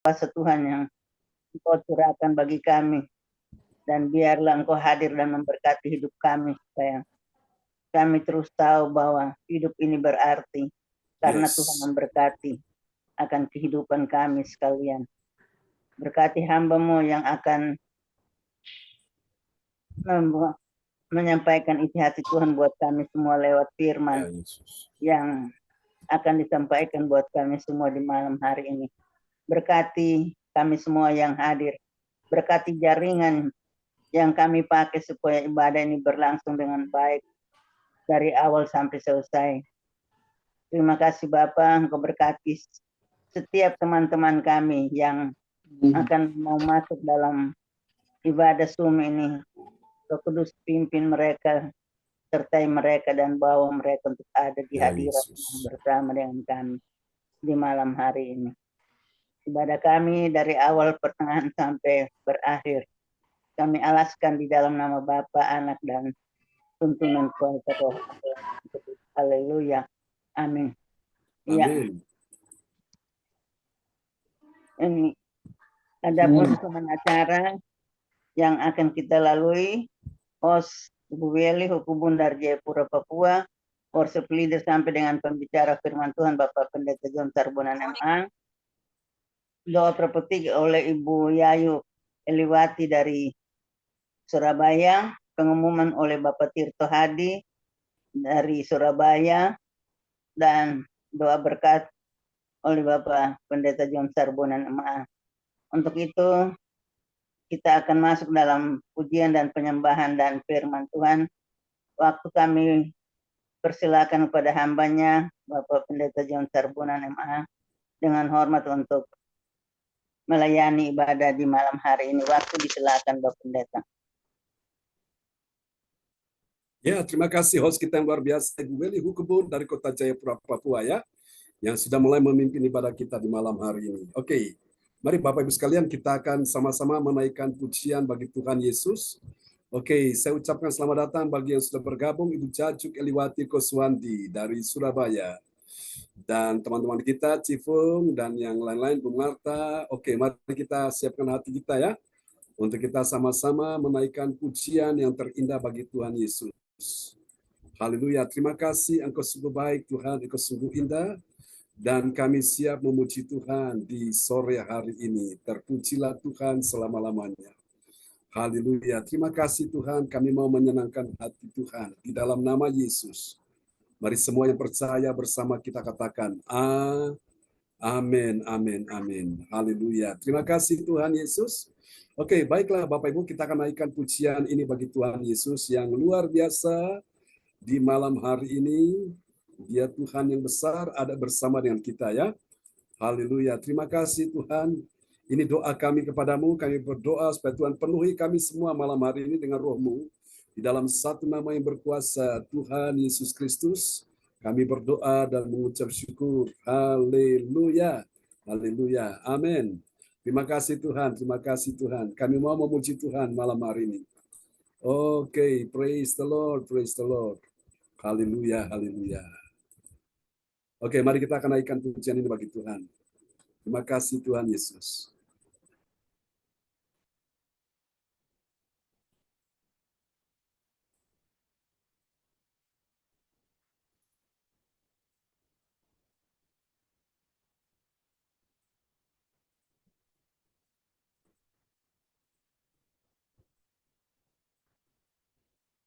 kuasa Tuhan yang Engkau curahkan bagi kami. Dan biarlah Engkau hadir dan memberkati hidup kami, supaya kami terus tahu bahwa hidup ini berarti karena Tuhan memberkati akan kehidupan kami sekalian. Berkati hamba-Mu yang akan menyampaikan isi hati Tuhan buat kami semua lewat firman yang akan disampaikan buat kami semua di malam hari ini. Berkati kami semua yang hadir. Berkati jaringan yang kami pakai supaya ibadah ini berlangsung dengan baik dari awal sampai selesai. Terima kasih Bapak, Engkau berkati setiap teman-teman kami yang akan mau masuk dalam ibadah Zoom ini. Roh Kudus pimpin mereka, sertai mereka dan bawa mereka untuk ada di hadirat bersama dengan kami di malam hari ini. Ibadah kami dari awal pertengahan sampai berakhir kami alaskan di dalam nama Bapa, Anak dan tuntunan kuasa Roh. Haleluya. Amin. Ya. Ini ada pun acara yang akan kita lalui. Host Ibu Weli, Hukum Bundar Jayapura, Papua. Worship leader sampai dengan pembicara firman Tuhan Bapak Pendeta John Sarbonan MA. Doa prophetik oleh Ibu Yayu Eliwati dari Surabaya. Pengumuman oleh Bapak Tirto Hadi dari Surabaya. Dan doa berkat oleh Bapak Pendeta John Sarbonan MA. Untuk itu kita akan masuk dalam pujian dan penyembahan dan firman Tuhan. Waktu kami persilakan kepada hambanya Bapak Pendeta John Sarbonan MA dengan hormat untuk melayani ibadah di malam hari ini. Waktu disilakan Bapak Pendeta. Ya, terima kasih host kita yang luar biasa, Ibu Weli Hukubun dari Kota Jayapura, Papua ya, yang sudah mulai memimpin ibadah kita di malam hari ini. Oke, mari Bapak Ibu sekalian kita akan sama-sama menaikkan pujian bagi Tuhan Yesus. Oke, saya ucapkan selamat datang bagi yang sudah bergabung, Ibu Cajuk Eliwati Koswandi dari Surabaya. Dan teman-teman kita, Cifung dan yang lain-lain, Bu Marta. Oke, mari kita siapkan hati kita ya, untuk kita sama-sama menaikkan pujian yang terindah bagi Tuhan Yesus. Haleluya, terima kasih Engkau sungguh baik Tuhan, Engkau sungguh indah. Dan kami siap memuji Tuhan di sore hari ini. Terpujilah Tuhan selama-lamanya. Haleluya, terima kasih Tuhan, kami mau menyenangkan hati Tuhan di dalam nama Yesus. Mari semua yang percaya bersama kita katakan, amin, amin, amin. Haleluya, terima kasih Tuhan Yesus. Oke, baiklah Bapak Ibu, kita akan naikkan pujian ini bagi Tuhan Yesus yang luar biasa di malam hari ini. Dia Tuhan yang besar ada bersama dengan kita ya. Haleluya, terima kasih Tuhan. Ini doa kami kepadamu, kami berdoa supaya Tuhan penuhi kami semua malam hari ini dengan roh-Mu. Di dalam satu nama yang berkuasa, Tuhan Yesus Kristus, kami berdoa dan mengucap syukur. Haleluya, haleluya, amin. Terima kasih Tuhan, terima kasih Tuhan. Kami mau memuji Tuhan malam hari ini. Oke, praise the Lord, praise the Lord. Haleluya, haleluya. Oke, mari kita akan naikkan pujian ini bagi Tuhan. Terima kasih Tuhan Yesus.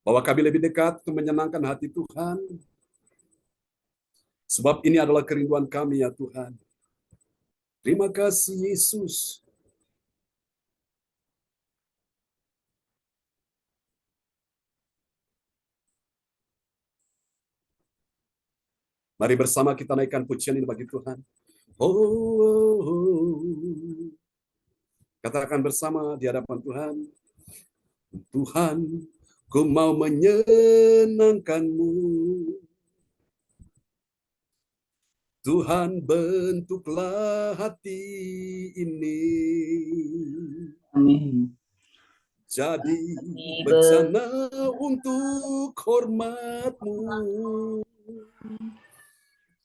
Bahwa kami lebih dekat untuk menyenangkan hati Tuhan. Sebab ini adalah kerinduan kami ya Tuhan. Terima kasih Yesus. Mari bersama kita naikkan pujian ini bagi Tuhan. Katakan bersama di hadapan Tuhan. Tuhan, ku mau menyenangkan-Mu. Tuhan, bentuklah hati ini. Amin. Jadi bencana untuk hormat-Mu.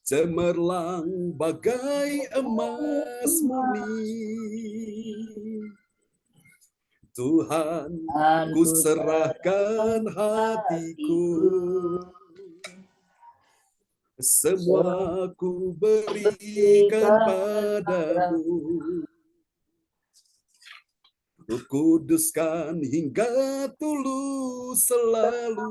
cemerlang bagai emas murni. Tuhan, ku serahkan hatiku, semua ku berikan padamu. Kuduskan hingga tulus selalu,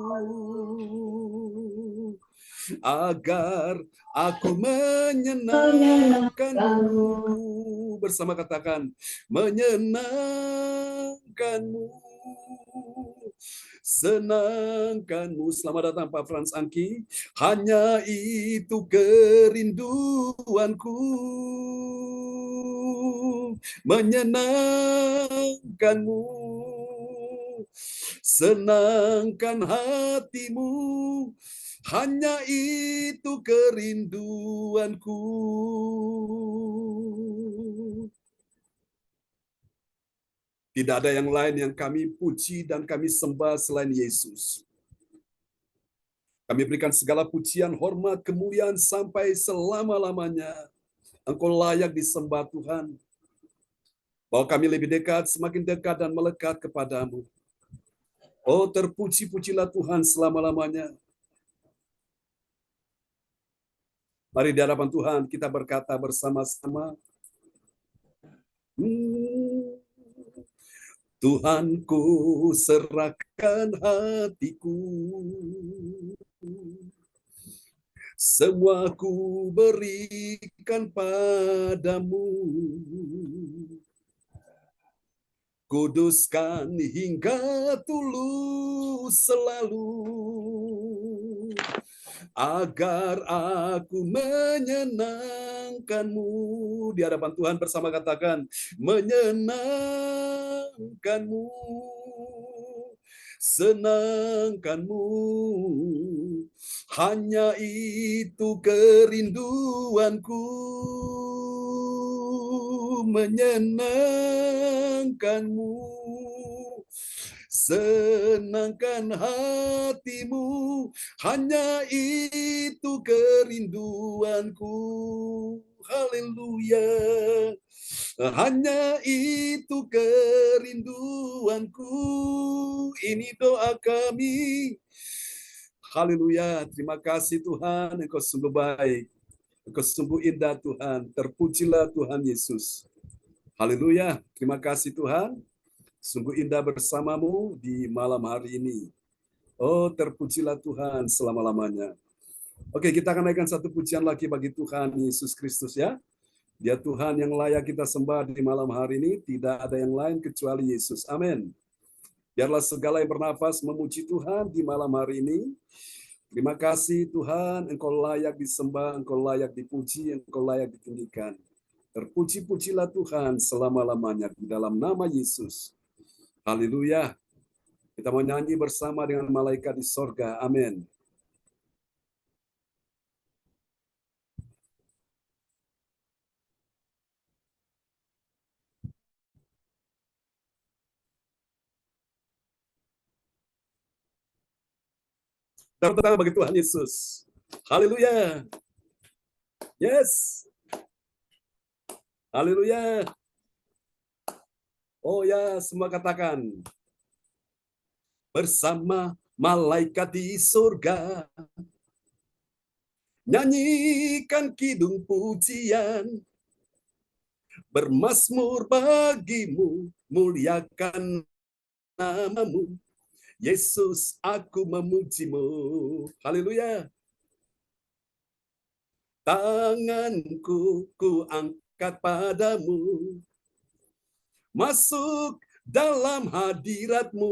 agar aku menyenangkanmu. Bersama katakan, menyenangkanmu, senangkanmu. Selamat datang Pak Frans Angki. Hanya itu kerinduanku, menyenangkanmu, senangkan hatimu. Hanya itu kerinduanku. Tidak ada yang lain yang kami puji dan kami sembah selain Yesus. Kami berikan segala pujian, hormat, kemuliaan sampai selama-lamanya. Engkau layak disembah Tuhan. Bahwa kami lebih dekat, semakin dekat dan melekat kepadamu. Oh, terpuji-pujilah Tuhan selama-lamanya. Mari di hadapan Tuhan kita berkata bersama-sama. Tuhanku, serahkan hatiku, semua ku berikan padamu. Kuduskan hingga tulus selalu, agar aku menyenangkanmu. Di hadapan Tuhan bersama katakan, menyenangkanmu, senangkanmu. Hanya itu kerinduanku, menyenangkanmu, senangkan hatimu. Hanya itu kerinduanku. Haleluya. Hanya itu kerinduanku. Ini doa kami. Haleluya. Terima kasih Tuhan. Engkau sungguh baik. Engkau sungguh indah Tuhan. Terpujilah Tuhan Yesus. Haleluya. Terima kasih Tuhan. Sungguh indah bersamamu di malam hari ini. Oh, terpujilah Tuhan selama-lamanya. Oke, kita akan naikkan satu pujian lagi bagi Tuhan Yesus Kristus ya. Dia Tuhan yang layak kita sembah di malam hari ini. Tidak ada yang lain kecuali Yesus. Amin. Biarlah segala yang bernafas memuji Tuhan di malam hari ini. Terima kasih Tuhan, Engkau layak disembah, Engkau layak dipuji, Engkau layak ditinggikan. Terpuji-pujilah Tuhan selama-lamanya di dalam nama Yesus. Haleluya. Kita mau nyanyi bersama dengan malaikat di sorga. Amin. Tepuk tangan bagi Tuhan Yesus. Haleluya. Yes. Haleluya. Oh ya, semua katakan. Bersama malaikat di surga, nyanyikan kidung pujian, bermazmur bagimu, muliakan namamu. Yesus, aku memujimu. Haleluya. Tanganku ku angkat padamu, masuk dalam hadiratmu.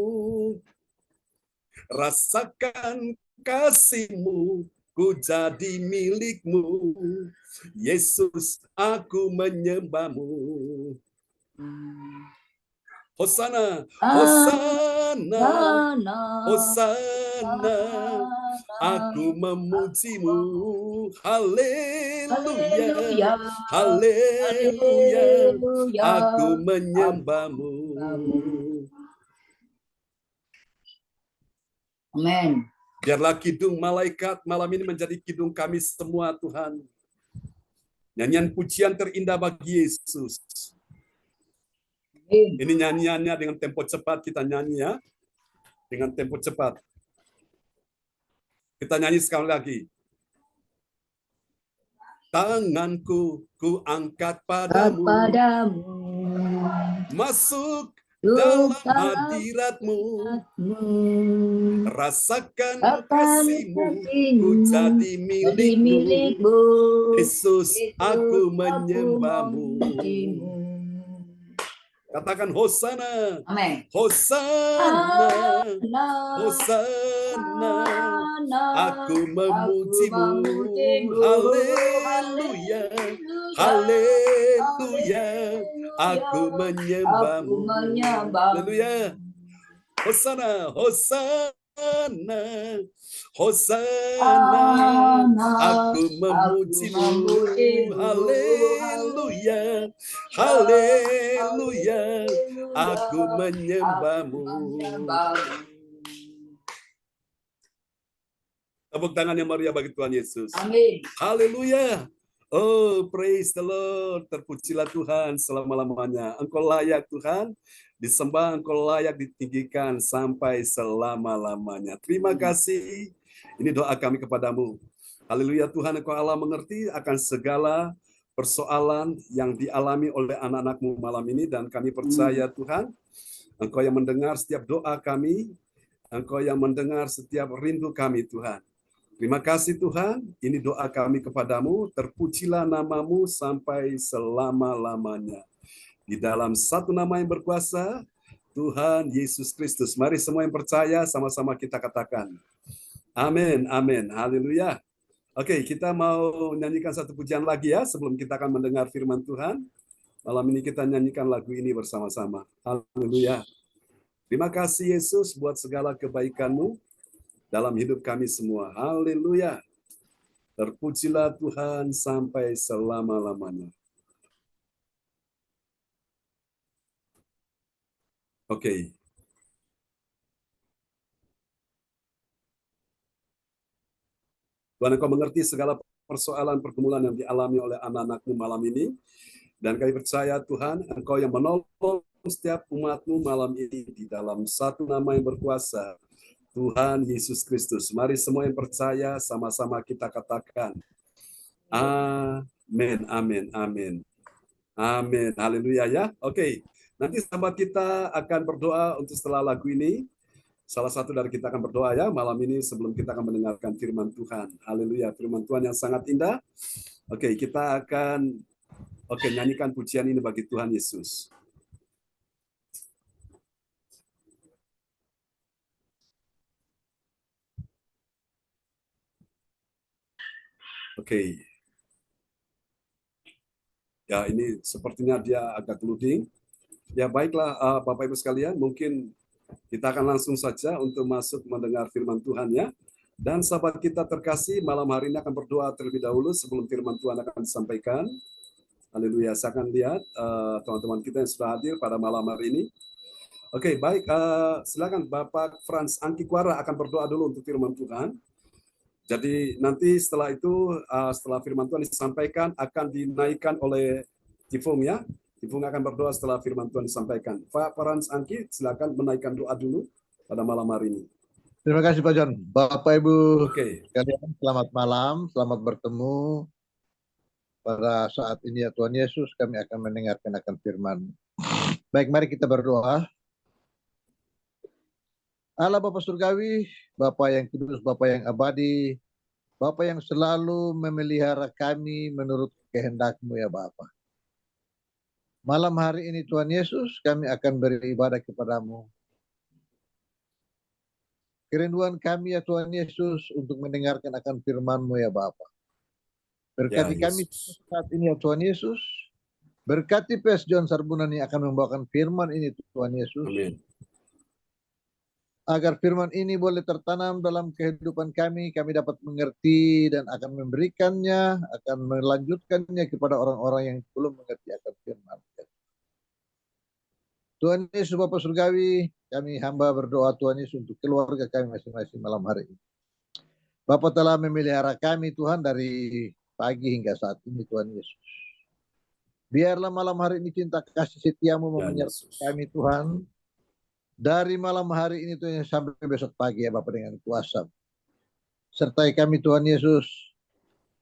Rasakan kasih-Mu, ku jadi milik-Mu. Yesus, aku menyembah-Mu. Hosana, Hosana, Hosana, aku memuji-Mu. Haleluya, haleluya, aku menyembah-Mu. Amin. Biarlah kidung malaikat malam ini menjadi kidung kami semua Tuhan. Nyanyian pujian terindah bagi Yesus. Ini nyanyiannya dengan tempo cepat, kita nyanyi ya. Dengan tempo cepat. Kita nyanyi sekali lagi. Tanganku ku angkat padamu, masuk dalam hadirat-Mu, rasakan kasih-Mu, ku jadi milik-Mu. Yesus, aku menyembah-Mu. Katakan Hosana. Amin. Hosana. Hosana. Aku memuji-Mu. Haleluya. Haleluya. Aku menyembah-Mu. Haleluya. Hosana. Hosana. Hosana. Aku memuji-Mu. Haleluya. Haleluya. Aku menyembah-Mu. Tepuk tangan yang meriah bagi Tuhan Yesus. Amin. Haleluya. Oh, praise the Lord. Terpujilah Tuhan selama-lamanya. Engkau layak Tuhan, disembah, Engkau layak ditinggikan sampai selama-lamanya. Terima kasih. Ini doa kami kepadamu. Haleluya Tuhan, Engkau Allah mengerti akan segala persoalan yang dialami oleh anak-anak-Mu malam ini, dan kami percaya Tuhan, Engkau yang mendengar setiap doa kami, Engkau yang mendengar setiap rindu kami Tuhan. Terima kasih Tuhan, ini doa kami kepadamu, terpujilah nama-Mu sampai selama-lamanya. Di dalam satu nama yang berkuasa, Tuhan Yesus Kristus. Mari semua yang percaya sama-sama kita katakan. Amin, amin, haleluya. Oke, kita mau nyanyikan satu pujian lagi ya, sebelum kita akan mendengar firman Tuhan. Malam ini kita nyanyikan lagu ini bersama-sama. Haleluya. Terima kasih Yesus buat segala kebaikan-Mu dalam hidup kami semua. Haleluya. Terpujilah Tuhan sampai selama-lamanya. Oke. Tuhan, Engkau mengerti segala persoalan pergumulan yang dialami oleh anak-anak-Mu malam ini. Dan kami percaya Tuhan, Engkau yang menolong setiap umat-Mu malam ini di dalam satu nama yang berkuasa, Tuhan Yesus Kristus. Mari semua yang percaya sama-sama kita katakan. Amin, amin, amin. Amin, haleluya ya. Oke, nanti sahabat kita akan berdoa untuk setelah lagu ini. Salah satu dari kita akan berdoa ya malam ini sebelum kita akan mendengarkan firman Tuhan. Haleluya, firman Tuhan yang sangat indah. Oke, kita akan nyanyikan pujian ini bagi Tuhan Yesus. Oke. Ya, ini sepertinya dia agak loading. Ya, baiklah Bapak Ibu sekalian, mungkin kita akan langsung saja untuk masuk mendengar firman Tuhan ya. Dan sahabat kita terkasih, malam hari ini akan berdoa terlebih dahulu sebelum firman Tuhan akan disampaikan. Haleluya, saya akan lihat teman-teman kita yang sudah hadir pada malam hari ini. Oke, baik, silakan Bapak Frans Angkikwara akan berdoa dulu untuk firman Tuhan. Jadi nanti setelah itu, setelah firman Tuhan disampaikan, akan dinaikkan oleh Tifung ya. Tifung akan berdoa setelah firman Tuhan disampaikan. Pak Frans Angki, silakan menaikkan doa dulu pada malam hari ini. Terima kasih Pak John. Bapak Ibu kalian, selamat malam, selamat bertemu. Pada saat ini ya Tuhan Yesus, kami akan mendengarkan akan firman. Baik, mari kita berdoa. Allah Bapa Surgawi, Bapa yang kudus, Bapa yang abadi, Bapa yang selalu memelihara kami menurut kehendak-Mu ya Bapa. Malam hari ini Tuhan Yesus, kami akan beribadah kepada-Mu. Kerinduan kami ya Tuhan Yesus untuk mendengarkan akan firman-Mu ya Bapa. Berkati kami saat ini ya Tuhan Yesus. Berkati PS John Sarbunan yang akan membawakan firman ini Tuhan Yesus. Amin. Agar firman ini boleh tertanam dalam kehidupan kami dapat mengerti dan akan memberikannya, akan melanjutkannya kepada orang-orang yang belum mengerti akan firman. Tuhan Yesus Bapa Surgawi, kami hamba berdoa Tuhan Yesus untuk keluarga kami masing-masing malam hari ini. Bapa telah memelihara kami Tuhan dari pagi hingga saat ini Tuhan Yesus. Biarlah malam hari ini cinta kasih setiamu Ya menyertai Yesus. kami Tuhan. Dari malam hari ini Tuhan sampai besok pagi ya Bapak dengan kuasa. Sertai kami Tuhan Yesus.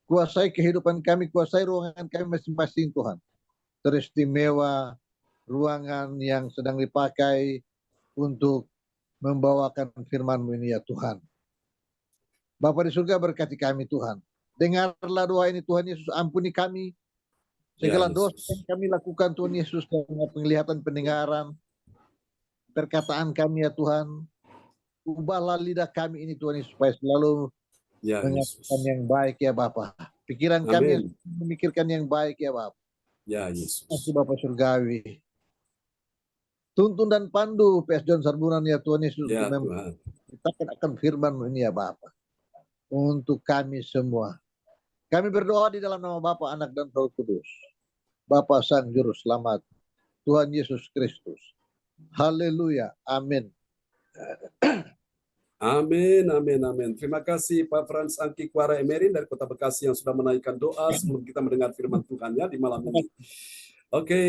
Kuasai kehidupan kami, kuasai ruangan kami masing-masing Tuhan. Teristimewa ruangan yang sedang dipakai untuk membawakan firman-Mu ini ya Tuhan. Bapa di surga berkati kami Tuhan. Dengarlah doa ini Tuhan Yesus, ampuni kami. Segala dosa yang kami lakukan Tuhan Yesus dalam penglihatan pendengaran, perkataan kami ya Tuhan. Ubahlah lidah kami ini Tuhan Yesus supaya selalu mengatakan yang baik ya Bapa. Pikiran kami memikirkan yang baik ya Bapa. Ya Yesus. Kasih Bapa surgawi. Tuntun dan pandu PS John Sarbunan ya Tuhan Yesus Ya, untuk memberitakan akan firman-Mu ini ya Bapa. Untuk kami semua. Kami berdoa di dalam nama Bapa, Anak dan Roh Kudus. Bapa Sang Juru Selamat, Tuhan Yesus Kristus. Haleluya. Amin. Amin, amin, amin. Terima kasih Pak Frans Angki Kuara Emerin dari Kota Bekasi yang sudah menaikkan doa sebelum kita mendengar firman Tuhan ya di malam ini. Oke,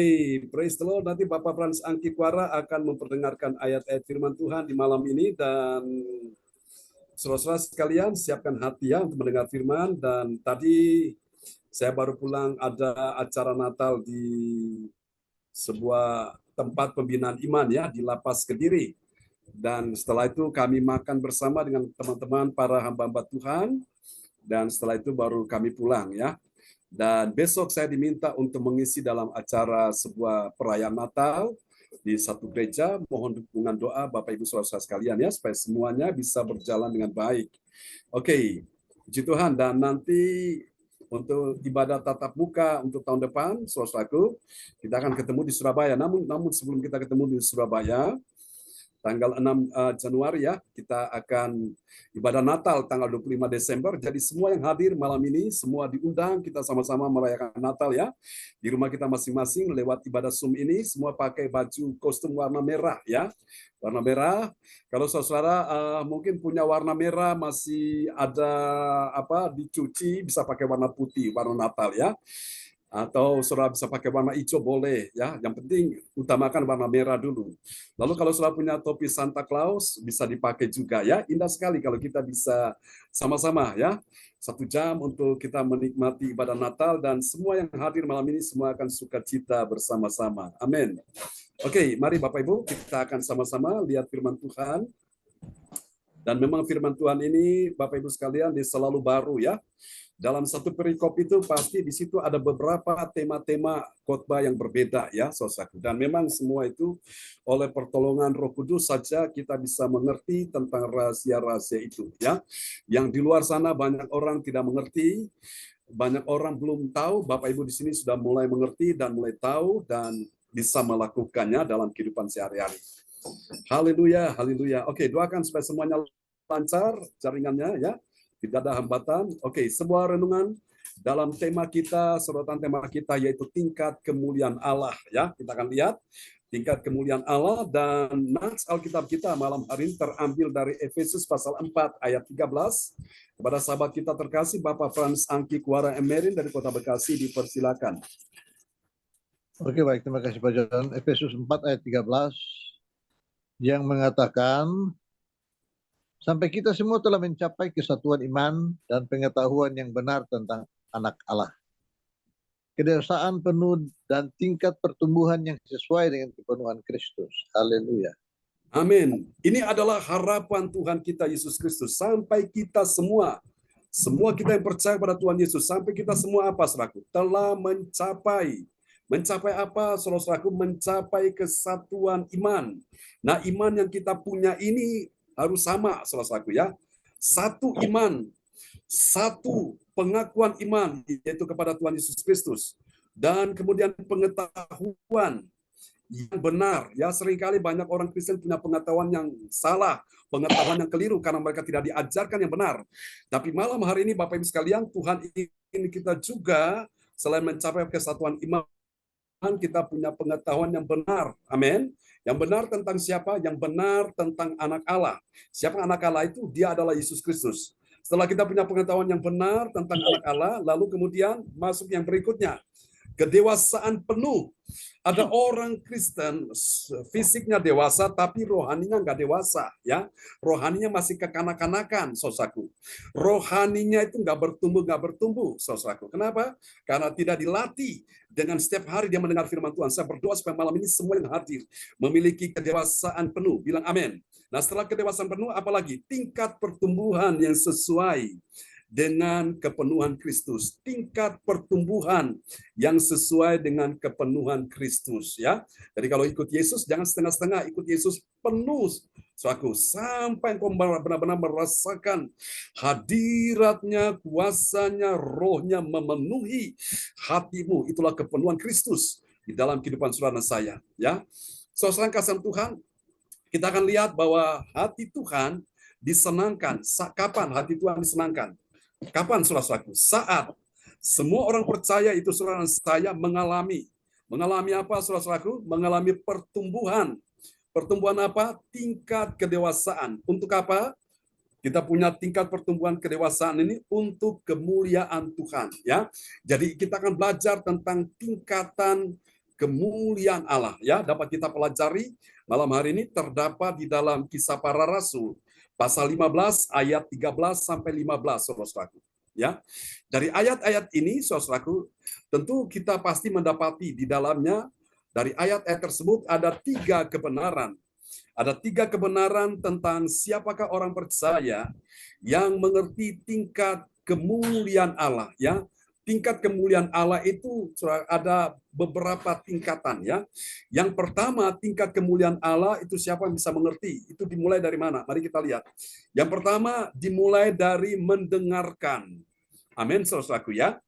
praise the Lord. Nanti Bapak Frans Angki Kuara akan memperdengarkan ayat-ayat firman Tuhan di malam ini, dan saudara-saudara sekalian siapkan hati ya untuk mendengar firman. Dan tadi saya baru pulang, ada acara Natal di sebuah tempat pembinaan iman ya di Lapas Kediri. Dan setelah itu kami makan bersama dengan teman-teman para hamba-hamba Tuhan. Dan setelah itu baru kami pulang ya. Dan besok saya diminta untuk mengisi dalam acara sebuah perayaan Natal di satu gereja. Mohon dukungan doa Bapak Ibu Saudara sekalian ya, supaya semuanya bisa berjalan dengan baik. Oke, puji Tuhan. Dan nanti untuk ibadah tatap muka untuk tahun depan, saudaraku, kita akan ketemu di Surabaya. Namun sebelum kita ketemu di Surabaya, tanggal 6 Januari ya, kita akan ibadah Natal tanggal 25 Desember. Jadi semua yang hadir malam ini, semua diundang, kita sama-sama merayakan Natal ya. Di rumah kita masing-masing lewat ibadah Zoom ini, semua pakai baju kostum warna merah ya. Warna merah. Kalau saudara mungkin punya warna merah, masih ada dicuci, bisa pakai warna putih, warna Natal ya. Atau saudara bisa pakai warna hijau boleh ya. Yang penting utamakan warna merah dulu. Lalu kalau saudara punya topi Santa Claus bisa dipakai juga ya. Indah sekali kalau kita bisa sama-sama ya. 1 jam untuk kita menikmati ibadah Natal, dan semua yang hadir malam ini semua akan sukacita bersama-sama. Amin. Oke, mari Bapak Ibu kita akan sama-sama lihat firman Tuhan. Dan memang firman Tuhan ini Bapak Ibu sekalian dia selalu baru ya. Dalam satu perikop itu pasti di situ ada beberapa tema-tema khotbah yang berbeda ya, saudaraku. Dan memang semua itu oleh pertolongan Roh Kudus saja kita bisa mengerti tentang rahasia-rahasia itu ya. Yang di luar sana banyak orang tidak mengerti, banyak orang belum tahu. Bapak Ibu di sini sudah mulai mengerti dan mulai tahu dan bisa melakukannya dalam kehidupan sehari-hari. Haleluya, haleluya. Oke, doakan supaya semuanya lancar jaringannya ya. Tidak ada hambatan. Oke, sebuah renungan dalam tema kita, sorotan tema kita yaitu tingkat kemuliaan Allah ya. Kita akan lihat tingkat kemuliaan Allah, dan nats Alkitab kita malam hari ini terambil dari Efesus pasal 4 ayat 13. Kepada sahabat kita terkasih Bapak Frans Angki Kuara Emerin dari Kota Bekasi dipersilakan. Oke, baik, terima kasih Pak John. Efesus 4 ayat 13 yang mengatakan, sampai kita semua telah mencapai kesatuan iman dan pengetahuan yang benar tentang anak Allah. Kedewasaan penuh dan tingkat pertumbuhan yang sesuai dengan kepenuhan Kristus. Haleluya. Amin. Ini adalah harapan Tuhan kita Yesus Kristus. Sampai kita semua kita yang percaya pada Tuhan Yesus, sampai kita semua apa, saudaraku? Telah mencapai apa, saudaraku? Mencapai kesatuan iman. Nah, iman yang kita punya ini harus sama, saudaraku ya. Satu iman, satu pengakuan iman, yaitu kepada Tuhan Yesus Kristus. Dan kemudian pengetahuan yang benar. Ya, seringkali banyak orang Kristen punya pengetahuan yang salah, pengetahuan yang keliru karena mereka tidak diajarkan yang benar. Tapi malam hari ini Bapak Ibu sekalian, Tuhan ingin kita juga selain mencapai kesatuan iman, kita punya pengetahuan yang benar. Amin. Yang benar tentang siapa? Yang benar tentang anak Allah. Siapa anak Allah itu? Dia adalah Yesus Kristus. Setelah kita punya pengetahuan yang benar tentang anak Allah, lalu kemudian masuk yang berikutnya, kedewasaan penuh. Ada orang Kristen fisiknya dewasa tapi rohaninya nggak dewasa, ya. Rohaninya masih kekanak-kanakan, saudaraku. Rohaninya itu nggak bertumbuh, saudaraku. Kenapa? Karena tidak dilatih dengan setiap hari dia mendengar firman Tuhan. Saya berdoa supaya malam ini semua yang hadir memiliki kedewasaan penuh. Bilang amin. Nah, setelah kedewasaan penuh, apalagi tingkat pertumbuhan yang sesuai dengan kepenuhan Kristus, tingkat pertumbuhan yang sesuai dengan kepenuhan Kristus, ya. Jadi kalau ikut Yesus jangan setengah-setengah, ikut Yesus penuh, suatu sampai engkau benar-benar merasakan hadiratnya, kuasanya, rohnya memenuhi hatimu. Itulah kepenuhan Kristus di dalam kehidupan saudara dan saya, ya. Saudara kasih Tuhan, kita akan lihat bahwa hati Tuhan disenangkan. Kapan hati Tuhan disenangkan? Kapan, saudara-saudaraku? Saat semua orang percaya itu saudara dan saya mengalami apa, saudara-saudaraku? Mengalami pertumbuhan. Pertumbuhan apa? Tingkat kedewasaan. Untuk apa? Kita punya tingkat pertumbuhan kedewasaan ini untuk kemuliaan Tuhan, ya. Jadi kita akan belajar tentang tingkatan kemuliaan Allah, ya. Dapat kita pelajari malam hari ini terdapat di dalam Kisah Para Rasul pasal 15 ayat 13 sampai 15, saudaraku, ya. Dari ayat-ayat ini, saudaraku, tentu kita pasti mendapati di dalamnya dari ayat-ayat tersebut ada 3 kebenaran. Ada 3 kebenaran tentang siapakah orang percaya yang mengerti tingkat kemuliaan Allah, ya. Tingkat kemuliaan Allah itu ada beberapa tingkatan, ya. Yang pertama, tingkat kemuliaan Allah itu siapa yang bisa mengerti? Itu dimulai dari mana? Mari kita lihat. Yang pertama dimulai dari mendengarkan. Amin, saudaraku, ya.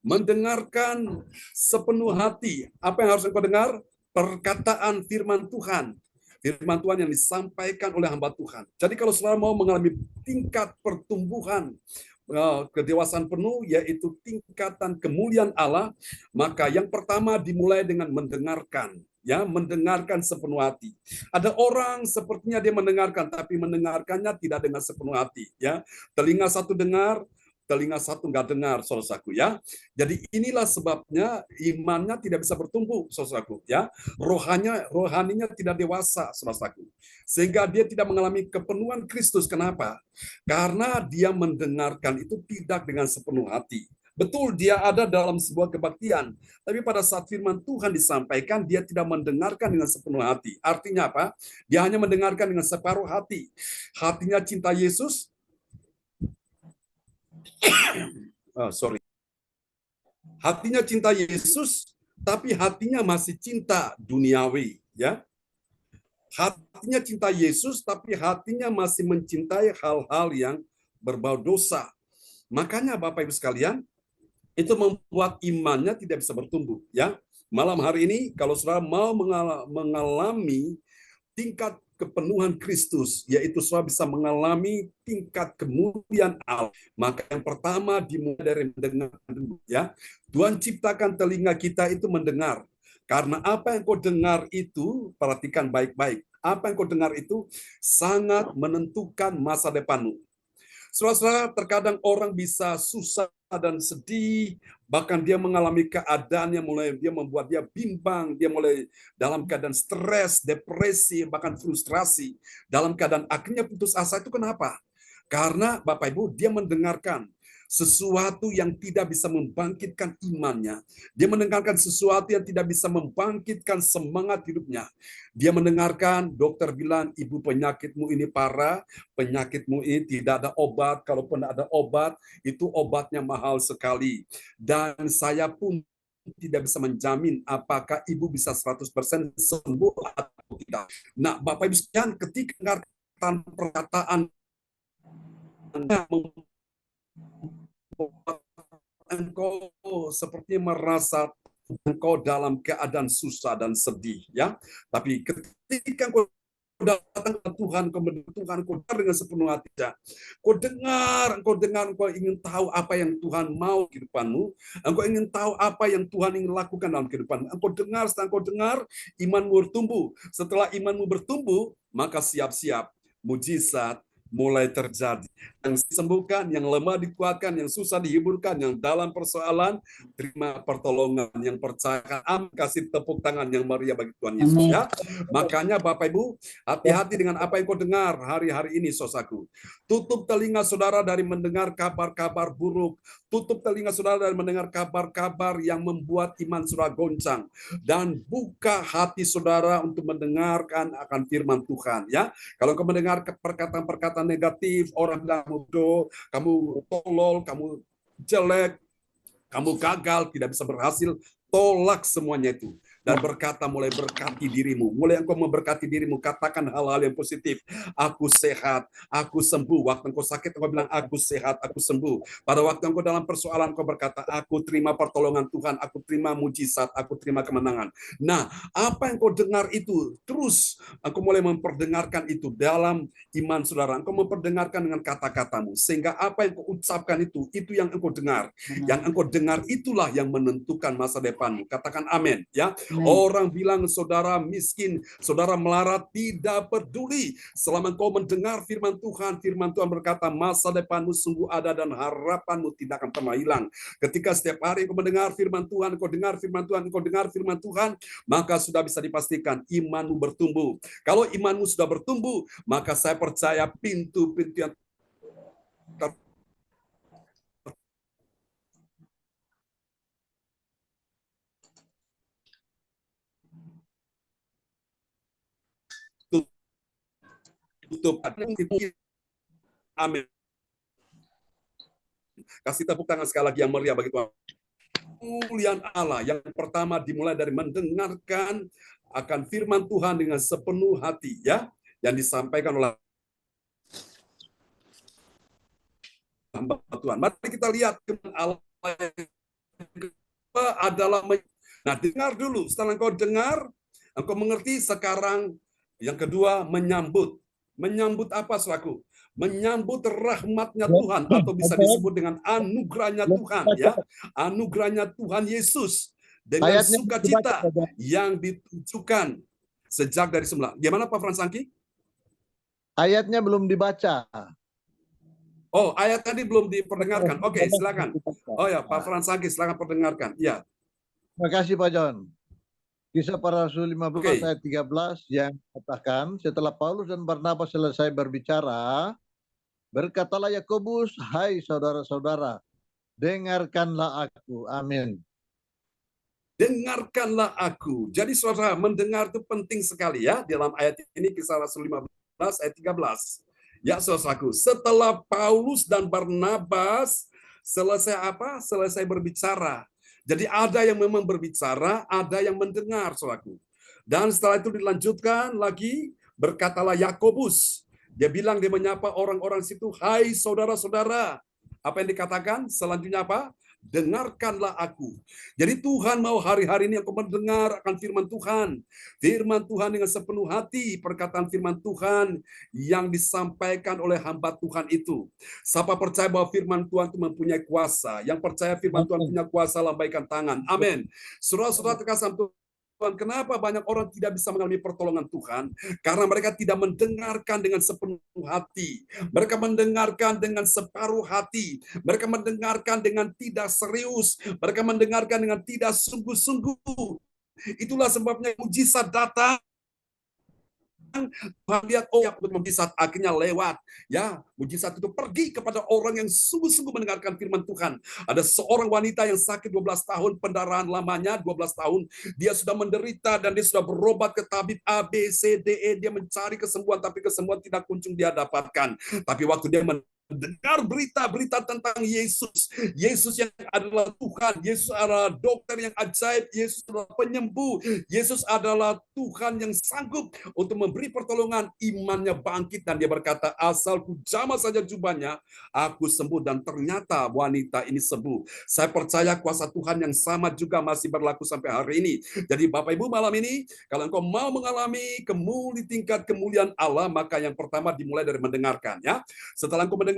Mendengarkan sepenuh hati. Apa yang harus engkau dengar? Perkataan firman Tuhan. Firman Tuhan yang disampaikan oleh hamba Tuhan. Jadi kalau saudara mau mengalami tingkat pertumbuhan kedewasaan penuh, yaitu tingkatan kemuliaan Allah, maka yang pertama dimulai dengan mendengarkan, ya, mendengarkan sepenuh hati. Ada orang sepertinya dia mendengarkan, tapi mendengarkannya tidak dengan sepenuh hati, ya. Telinga satu dengar, telinga satu nggak dengar, saudaraku, ya. Jadi inilah sebabnya imannya tidak bisa bertumbuh, saudaraku, ya. Rohaninya tidak dewasa, saudaraku. Sehingga dia tidak mengalami kepenuhan Kristus. Kenapa? Karena dia mendengarkan itu tidak dengan sepenuh hati. Betul, dia ada dalam sebuah kebaktian. Tapi pada saat firman Tuhan disampaikan, dia tidak mendengarkan dengan sepenuh hati. Artinya apa? Dia hanya mendengarkan dengan separuh hati. Hatinya cinta Yesus, hatinya cinta Yesus, tapi hatinya masih cinta duniawi, ya. Hatinya cinta Yesus, tapi hatinya masih mencintai hal-hal yang berbau dosa. Makanya Bapak Ibu sekalian, itu membuat imannya tidak bisa bertumbuh, ya. Malam hari ini kalau saudara mau mengalami tingkat kepenuhan Kristus, yaitu saudara bisa mengalami tingkat kemuliaan Allah, maka yang pertama dimulai dari mendengar dulu, ya. Tuhan ciptakan telinga kita itu mendengar. Karena apa yang kau dengar itu, perhatikan baik-baik. Apa yang kau dengar itu sangat menentukan masa depanmu. Saudara-saudara, terkadang orang bisa susah dan sedih, bahkan dia mengalami keadaan yang mulai dia membuat dia bimbang, dia mulai dalam keadaan stres, depresi, bahkan frustrasi, dalam keadaan akhirnya putus asa. Itu kenapa? Karena Bapak Ibu, dia mendengarkan sesuatu yang tidak bisa membangkitkan imannya. Dia mendengarkan sesuatu yang tidak bisa membangkitkan semangat hidupnya. Dia mendengarkan dokter bilang, ibu penyakitmu ini parah, penyakitmu ini tidak ada obat, kalaupun ada obat, itu obatnya mahal sekali. Dan saya pun tidak bisa menjamin apakah ibu bisa 100% sembuh atau tidak. Nah, Bapak Ibu sekalian, ketika mendengarkan perkataan engkau seperti merasa engkau dalam keadaan susah dan sedih, ya. Tapi ketika engkau datang ke Tuhan, Tuhan engkau dengar dengan sepenuh hati, ya. Engkau dengar, engkau ingin tahu apa yang Tuhan mau di kehidupanmu, engkau ingin tahu apa yang Tuhan ingin lakukan dalam kehidupanmu. Engkau dengar, setelah engkau dengar, imanmu bertumbuh. Setelah imanmu bertumbuh, maka siap-siap mujizat mulai terjadi. Yang disembuhkan, yang lemah dikuatkan, yang susah dihiburkan, yang dalam persoalan terima pertolongan, yang percaya. Amin. Kasih tepuk tangan yang meriah bagi Tuhan Yesus ya. Makanya Bapak Ibu, hati-hati dengan apa yang kau dengar hari-hari ini, saudaraku. Tutup telinga saudara dari mendengar kabar-kabar buruk. Tutup telinga saudara dari mendengar kabar-kabar yang membuat iman saudara goncang. Dan buka hati saudara untuk mendengarkan akan firman Tuhan ya. Kalau kamu mendengar perkataan-perkataan negatif, orang bilang kamu tolol, kamu jelek, kamu gagal, tidak bisa berhasil, tolak semuanya itu. Dan berkata mulai berkati dirimu. Mulai engkau memberkati dirimu, katakan hal-hal yang positif. Aku sehat, aku sembuh. Waktu engkau sakit, engkau bilang, aku sehat, aku sembuh. Pada waktu engkau dalam persoalan, engkau berkata, aku terima pertolongan Tuhan, aku terima mujizat, aku terima kemenangan. Nah, apa yang engkau dengar itu, terus engkau mulai memperdengarkan itu dalam iman saudara. Engkau memperdengarkan dengan kata-katamu. Sehingga apa yang engkau ucapkan itu yang engkau dengar. Yang engkau dengar itulah yang menentukan masa depanmu. Katakan amin ya. Orang bilang saudara miskin, saudara melarat, tidak peduli. Selama engkau mendengar firman Tuhan berkata masa depanmu sungguh ada dan harapanmu tidak akan pernah hilang. Ketika setiap hari engkau mendengar firman Tuhan, engkau dengar firman Tuhan, maka sudah bisa dipastikan imanmu bertumbuh. Kalau imanmu sudah bertumbuh, maka saya percaya pintu-pintu yang tutup. Amin. Kasih tepuk tangan sekali lagi yang meriah bagi Tuhan. Kemuliaan Allah yang pertama dimulai dari mendengarkan akan firman Tuhan dengan sepenuh hati ya, yang disampaikan oleh hamba Tuhan. Mari kita lihat Allah adalah dengar dulu. Setelah engkau dengar, engkau mengerti. Sekarang yang kedua menyambut. Menyambut apa saudaraku? Menyambut rahmatnya Tuhan atau bisa disebut dengan anugerahnya Tuhan ya. Anugerahnya Tuhan Yesus dengan sukacita yang ditujukan sejak dari semula. Gimana Pak Fransangki? Ayatnya belum dibaca. Oh, ayat tadi belum diperdengarkan. Oke, silakan. Oh ya, Pak Fransangki silakan perdengarkan. Ya. Terima kasih Pak John. Kisah Para Rasul 15 ayat 13 yang katakan, setelah Paulus dan Barnabas selesai berbicara, berkatalah Yakobus, hai saudara-saudara, dengarkanlah aku. Amin. Dengarkanlah aku. Jadi saudara, mendengar itu penting sekali ya. Dalam ayat ini Kisah Rasul 15 ayat 13. Ya saudaraku, setelah Paulus dan Barnabas selesai apa? Selesai berbicara. Jadi ada yang memang berbicara, ada yang mendengar saudaraku. Dan setelah itu dilanjutkan lagi, berkatalah Yakobus. Dia bilang, dia menyapa orang-orang situ, hai saudara-saudara. Apa yang dikatakan? Selanjutnya apa? Dengarkanlah aku. Jadi Tuhan mau hari-hari ini aku mendengar akan firman Tuhan. Firman Tuhan dengan sepenuh hati, perkataan firman Tuhan yang disampaikan oleh hamba Tuhan itu. Siapa percaya bahwa firman Tuhan itu mempunyai kuasa. Yang percaya firman Tuhan punya kuasa, lambaikan tangan. Amin. Saudara-saudara terkasih Tuhan, kenapa banyak orang tidak bisa mengalami pertolongan Tuhan? Karena mereka tidak mendengarkan dengan sepenuh hati. Mereka mendengarkan dengan separuh hati. Mereka mendengarkan dengan tidak serius. Mereka mendengarkan dengan tidak sungguh-sungguh. Itulah sebabnya mujizat datang. Tuhan lihat, oh ya, mujizat akhirnya lewat. Ya, mujizat itu pergi kepada orang yang sungguh-sungguh mendengarkan firman Tuhan. Ada seorang wanita yang sakit 12 tahun, pendarahan lamanya 12 tahun. Dia sudah menderita dan dia sudah berobat ke tabib A, B, C, D, E. Dia mencari kesembuhan, tapi kesembuhan tidak kunjung dia dapatkan. Tapi waktu dia mendengar berita-berita tentang Yesus. Yesus yang adalah Tuhan. Yesus adalah dokter yang ajaib. Yesus adalah penyembuh. Yesus adalah Tuhan yang sanggup untuk memberi pertolongan. Imannya bangkit dan dia berkata, asal ku jamah saja jubahnya, aku sembuh. Dan ternyata wanita ini sembuh. Saya percaya kuasa Tuhan yang sama juga masih berlaku sampai hari ini. Jadi Bapak Ibu malam ini, kalau engkau mau mengalami tingkat kemuliaan Allah, maka yang pertama dimulai dari mendengarkan ya. Setelah engkau mendengarkan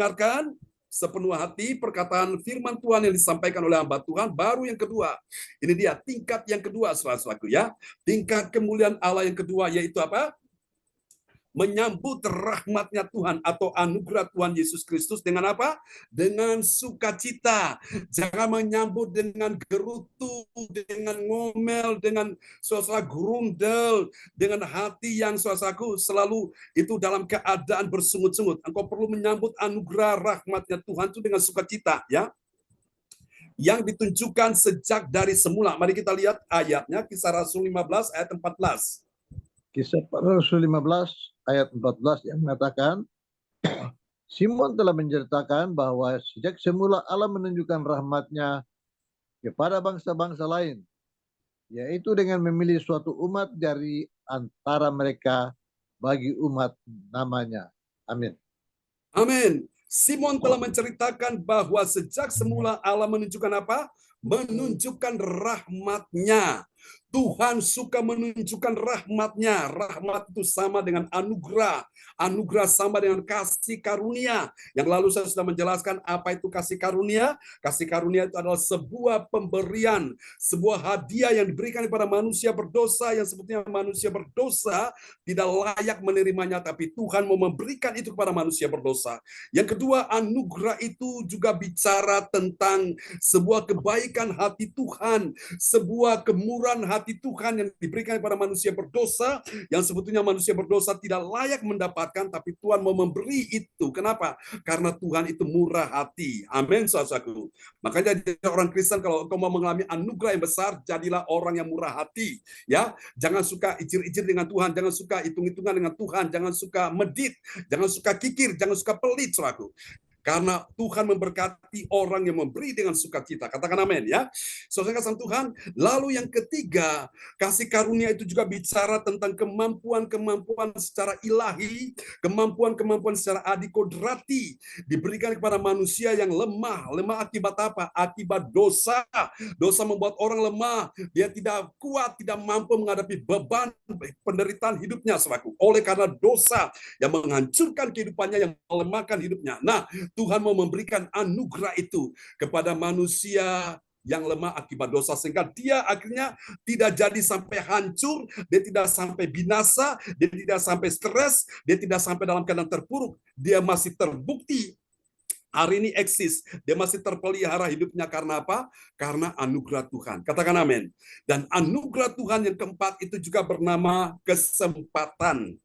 sepenuh hati perkataan firman Tuhan yang disampaikan oleh hamba Tuhan, baru yang kedua. Ini dia tingkat yang kedua, saudara-saudaraku ya. Tingkat kemuliaan Allah yang kedua yaitu apa? menyambut rahmatnya Tuhan atau anugerah Tuhan Yesus Kristus dengan apa? Dengan sukacita. Jangan menyambut dengan gerutu, dengan ngomel, dengan suasana gerundel, dengan hati yang suasaku selalu itu dalam keadaan bersungut-sungut. Engkau perlu menyambut anugerah rahmatnya Tuhan itu dengan sukacita, ya. Yang ditunjukkan sejak dari semula. Mari kita lihat ayatnya, Kisah Rasul 15 ayat 14. Kisah Rasul 15 ayat 14 yang mengatakan, Simon telah menceritakan bahwa sejak semula Allah menunjukkan rahmat-Nya kepada bangsa-bangsa lain, yaitu dengan memilih suatu umat dari antara mereka bagi umat namanya. Amin. Amin. Simon telah menceritakan bahwa sejak semula Allah menunjukkan apa? Menunjukkan rahmat-Nya. Tuhan suka menunjukkan rahmat-Nya. Rahmat itu sama dengan anugerah. Anugerah sama dengan kasih karunia. Yang lalu saya sudah menjelaskan apa itu kasih karunia. Kasih karunia itu adalah sebuah pemberian, sebuah hadiah yang diberikan kepada manusia berdosa, yang sebetulnya manusia berdosa tidak layak menerimanya, tapi Tuhan mau memberikan itu kepada manusia berdosa. Yang kedua, anugerah itu juga bicara tentang sebuah kebaikan hati Tuhan, sebuah kemurahan hati Tuhan yang diberikan kepada manusia berdosa, yang sebetulnya manusia berdosa tidak layak mendapatkan, tapi Tuhan mau memberi itu. Kenapa? Karena Tuhan itu murah hati. Amin, saudaraku. Makanya jadi orang Kristen, kalau engkau mau mengalami anugerah yang besar, jadilah orang yang murah hati. Ya, jangan suka icir-icir dengan Tuhan, jangan suka hitung-hitungan dengan Tuhan, jangan suka medit, jangan suka kikir, jangan suka pelit, saudaraku. Karena Tuhan memberkati orang yang memberi dengan sukacita. Katakan amin, ya. Saudara kasih Tuhan. Lalu yang ketiga, kasih karunia itu juga bicara tentang kemampuan-kemampuan secara ilahi, kemampuan-kemampuan secara adikodrati diberikan kepada manusia yang lemah. Lemah akibat apa? Akibat dosa. Dosa membuat orang lemah. Dia tidak kuat, tidak mampu menghadapi beban penderitaan hidupnya, saudaraku. Oleh karena dosa yang menghancurkan kehidupannya, yang melemahkan hidupnya. Nah, Tuhan mau memberikan anugerah itu kepada manusia yang lemah akibat dosa, sehingga dia akhirnya tidak jadi sampai hancur, dia tidak sampai binasa, dia tidak sampai stres, dia tidak sampai dalam keadaan terpuruk. Dia masih terbukti hari ini eksis, dia masih terpelihara hidupnya. Karena apa? Karena anugerah Tuhan. Katakan amin. Dan anugerah Tuhan yang keempat itu juga bernama kesempatan.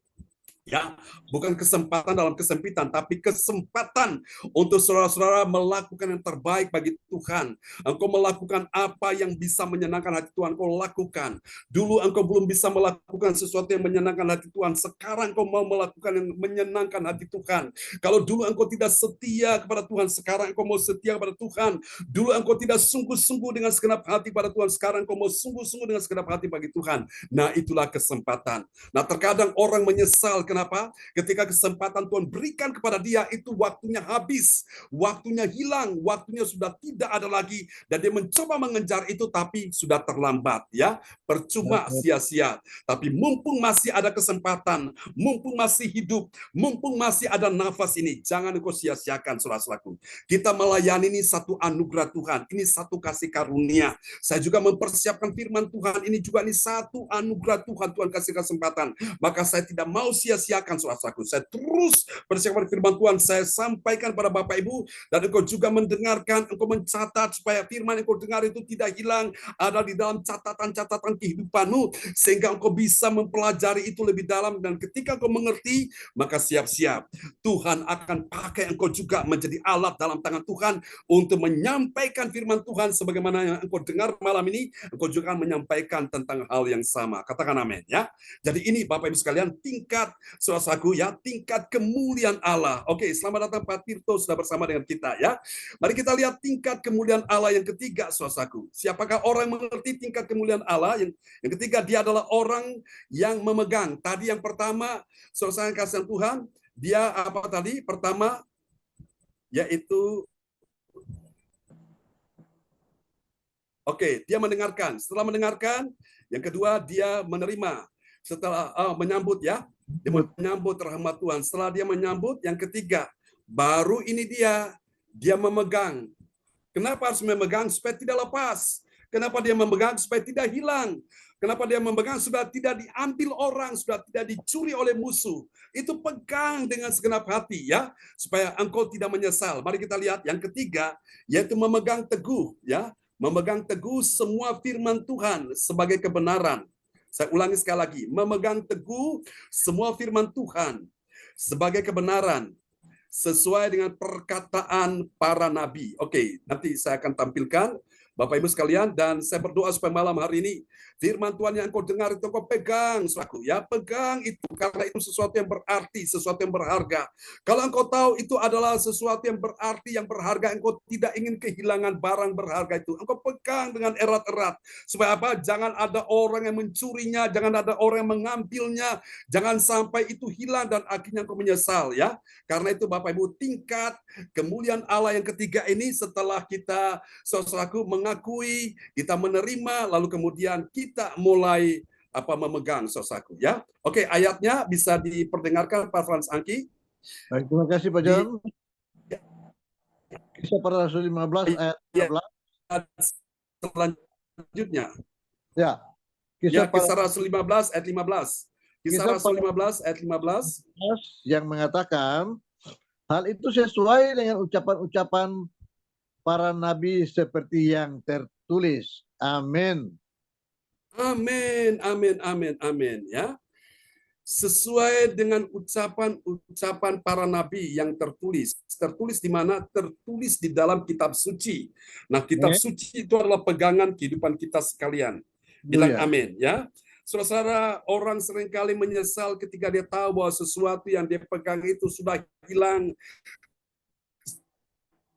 Ya, bukan kesempatan dalam kesempitan, tapi kesempatan untuk saudara-saudara melakukan yang terbaik bagi Tuhan. Engkau melakukan apa yang bisa menyenangkan hati Tuhan, engkau lakukan. Dulu engkau belum bisa melakukan sesuatu yang menyenangkan hati Tuhan, sekarang engkau mau melakukan yang menyenangkan hati Tuhan. Kalau dulu engkau tidak setia kepada Tuhan, sekarang engkau mau setia kepada Tuhan. Dulu engkau tidak sungguh-sungguh dengan segenap hati pada Tuhan, sekarang engkau mau sungguh-sungguh dengan segenap hati bagi Tuhan. Nah, itulah kesempatan. Nah, terkadang orang menyesal. Kenapa? Ketika kesempatan Tuhan berikan kepada dia, itu waktunya habis, waktunya hilang, waktunya sudah tidak ada lagi, dan dia mencoba mengejar itu, tapi sudah terlambat, ya, percuma, sia-sia. Tapi mumpung masih ada kesempatan, mumpung masih hidup, mumpung masih ada nafas ini, jangan engkau sia-siakan, saudara-saudaraku. Kita melayani ini satu anugerah Tuhan, ini satu kasih karunia. Saya juga mempersiapkan firman Tuhan, ini juga ini satu anugerah Tuhan, Tuhan kasih kesempatan. Maka saya tidak mau sia-siakan, saudaraku. Saya terus persiapkan firman Tuhan, saya sampaikan pada Bapak Ibu, dan engkau juga mendengarkan, engkau mencatat supaya firman yang engkau dengar itu tidak hilang, ada di dalam catatan-catatan kehidupanmu, sehingga engkau bisa mempelajari itu lebih dalam, dan ketika engkau mengerti, maka siap-siap Tuhan akan pakai engkau juga menjadi alat dalam tangan Tuhan untuk menyampaikan firman Tuhan sebagaimana yang engkau dengar malam ini. Engkau juga akan menyampaikan tentang hal yang sama. Katakan amin, ya. Jadi ini Bapak Ibu sekalian, tingkat saudaraku, ya, tingkat kemuliaan Allah. Oke, selamat datang Pak Tirto sudah bersama dengan kita, ya. Mari kita lihat tingkat kemuliaan Allah yang ketiga, saudaraku. Siapakah orang yang mengerti tingkat kemuliaan Allah? Yang ketiga, dia adalah orang yang memegang. Tadi yang pertama, saudara kasih Tuhan, dia apa tadi? Pertama, yaitu dia mendengarkan. Setelah mendengarkan, yang kedua dia menerima. Setelah menyambut, ya, dia menyambut rahmat Tuhan. Setelah dia menyambut, yang ketiga, baru ini dia memegang. Kenapa harus memegang? Supaya tidak lepas. Kenapa dia memegang? Supaya tidak hilang. Kenapa dia memegang? Sudah tidak diambil orang, sudah tidak dicuri oleh musuh. Itu pegang dengan segenap hati ya, supaya engkau tidak menyesal. Mari kita lihat yang ketiga, yaitu memegang teguh ya, memegang teguh semua firman Tuhan sebagai kebenaran. Saya ulangi sekali lagi, memegang teguh semua firman Tuhan sebagai kebenaran sesuai dengan perkataan para nabi. Oke, nanti saya akan tampilkan Bapak Ibu sekalian, dan saya berdoa supaya malam hari ini firman Tuhan yang engkau dengar itu engkau pegang, saudaraku ya, pegang itu, karena itu sesuatu yang berarti, sesuatu yang berharga. Kalau engkau tahu itu adalah sesuatu yang berarti, yang berharga, engkau tidak ingin kehilangan barang berharga itu, engkau pegang dengan erat-erat. Supaya apa? Jangan ada orang yang mencurinya, jangan ada orang yang mengambilnya, jangan sampai itu hilang dan akhirnya engkau menyesal ya. Karena itu Bapak Ibu, tingkat kemuliaan Allah yang ketiga ini setelah kita, saudaraku, mengakui, kita menerima, lalu kemudian kita mulai memegang, saudaraku ya. Oke, ayatnya bisa diperdengarkan Pak Frans Angki. Baik, terima kasih Pak John. Kisah Para Rasul 15 ayat 15. Selanjutnya. Ya. Kisah Rasul 15 ayat 15. Kisah Rasul 15 ayat 15 yang mengatakan hal itu sesuai dengan ucapan-ucapan para nabi seperti yang tertulis. Amin. Amin, amin, amin, amin ya. Sesuai dengan ucapan-ucapan para nabi yang tertulis. Tertulis di mana? Tertulis di dalam kitab suci. Nah, kitab suci itu adalah pegangan kehidupan kita sekalian. Bilang amin ya. Saudara, orang seringkali menyesal ketika dia tahu bahwa sesuatu yang dia pegang itu sudah hilang.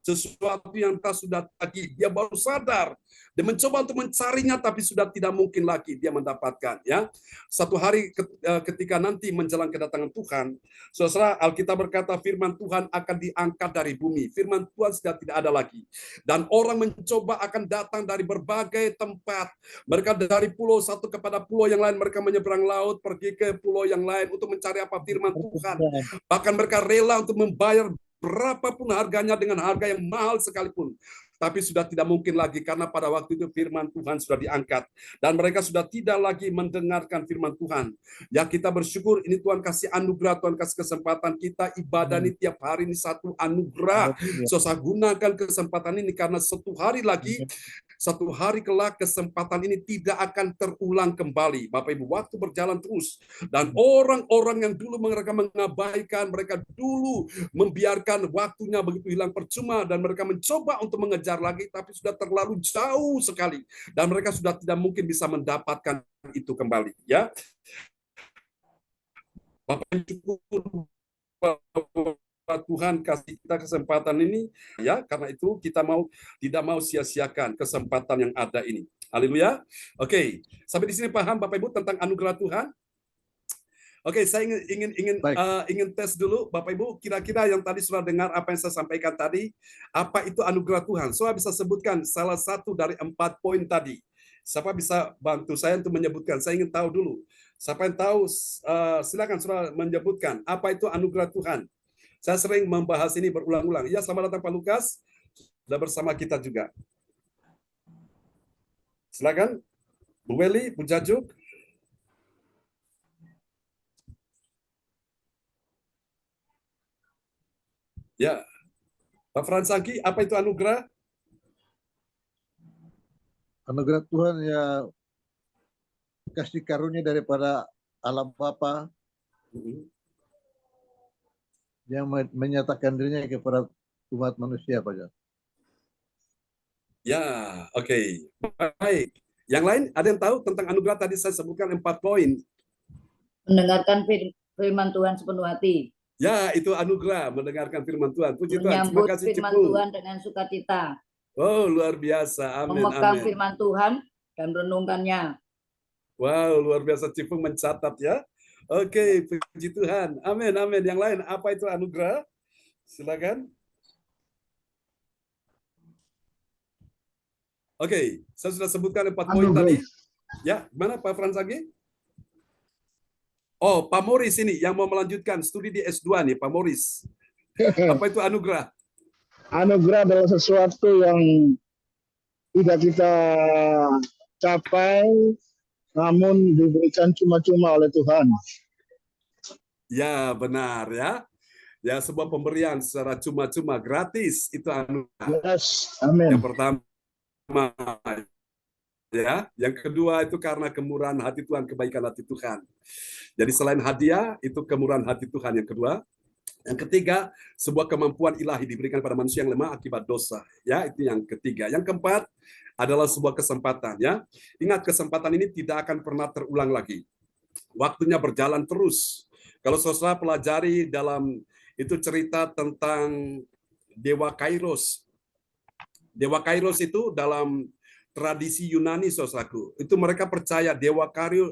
Sesuatu yang tak sudah lagi, dia baru sadar. Dia mencoba untuk mencarinya, tapi sudah tidak mungkin lagi dia mendapatkan. Ya, satu hari ketika nanti menjelang kedatangan Tuhan, saudara, Alkitab berkata firman Tuhan akan diangkat dari bumi. Firman Tuhan sudah tidak ada lagi. Dan orang mencoba akan datang dari berbagai tempat. Mereka dari pulau satu kepada pulau yang lain, mereka menyeberang laut, pergi ke pulau yang lain untuk mencari apa firman Tuhan. Bahkan mereka rela untuk membayar berapapun harganya dengan harga yang mahal sekalipun. Tapi sudah tidak mungkin lagi karena pada waktu itu firman Tuhan sudah diangkat. Dan mereka sudah tidak lagi mendengarkan firman Tuhan. Ya, kita bersyukur ini Tuhan kasih anugerah, Tuhan kasih kesempatan kita ibadah ini tiap hari ini satu anugerah. Saya gunakan kesempatan ini karena satu hari lagi, satu hari kelak kesempatan ini tidak akan terulang kembali. Bapak Ibu, waktu berjalan terus. Dan orang-orang yang dulu mereka mengabaikan, mereka dulu membiarkan waktunya begitu hilang percuma, dan mereka mencoba untuk mengejar lagi, tapi sudah terlalu jauh sekali. Dan mereka sudah tidak mungkin bisa mendapatkan itu kembali. Ya, Bapak Ibu, Tuhan kasih kita kesempatan ini ya, karena itu kita tidak mau sia-siakan kesempatan yang ada ini. Haleluya. Oke, sampai di sini paham Bapak Ibu tentang anugerah Tuhan? Oke, saya ingin tes dulu Bapak Ibu, kira-kira yang tadi sudah dengar apa yang saya sampaikan tadi, apa itu anugerah Tuhan? Saya bisa sebutkan salah satu dari 4 poin tadi. Siapa bisa bantu saya untuk menyebutkan? Saya ingin tahu dulu. Siapa yang tahu, silakan sudah menyebutkan apa itu anugerah Tuhan. Saya sering membahas ini berulang-ulang. Ya, selamat datang Pak Lukas. Sudah bersama kita juga. Silakan, Bu Weli, Bu Jajuk. Ya, Pak Frans Angki, apa itu anugerah? Anugerah Tuhan ya kasih karunia daripada Allah Bapa yang menyatakan dirinya kepada umat manusia, Pak Jan. Ya, oke. Baik. Yang lain ada yang tahu tentang anugerah tadi saya sebutkan 4 poin. Mendengarkan firman Tuhan sepenuh hati. Ya, itu anugerah, mendengarkan firman Tuhan. Puji Tuhan. Terima kasih firman Cipu. Tuhan dengan sukacita. Oh, luar biasa. Amin. Memegang firman Tuhan dan merenungkannya. Wow, luar biasa Cipu mencatat ya. Oke, puji Tuhan. Amin, amin. Yang lain, apa itu anugerah? Silakan. Oke, saya sudah sebutkan 4 poin tadi. Ya, mana Pak Frans lagi? Oh, Pak Moris ini yang mau melanjutkan studi di S2 nih, Pak Moris. Apa itu anugerah? Anugerah adalah sesuatu yang tidak kita capai, namun diberikan cuma-cuma oleh Tuhan. Ya, benar ya. Ya, sebuah pemberian secara cuma-cuma, gratis, itu anugerah. Yes, amin. Yang pertama, ya. Yang kedua itu karena kemurahan hati Tuhan, kebaikan hati Tuhan. Jadi selain hadiah, itu kemurahan hati Tuhan yang kedua. Yang ketiga, sebuah kemampuan ilahi diberikan pada manusia yang lemah akibat dosa. Ya, itu yang ketiga. Yang keempat adalah sebuah kesempatan. Ya, ingat kesempatan ini tidak akan pernah terulang lagi. Waktunya berjalan terus. Kalau saudara pelajari dalam itu cerita tentang Dewa Kairos. Dewa Kairos itu dalam tradisi Yunani, saudaraku. Itu mereka percaya Dewa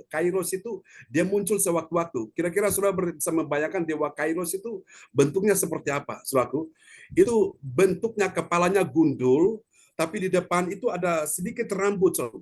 Kairos itu dia muncul sewaktu-waktu. Kira-kira saudara bisa membayangkan Dewa Kairos itu bentuknya seperti apa, saudaraku? Itu bentuknya kepalanya gundul, tapi di depan itu ada sedikit rambut, saudaraku.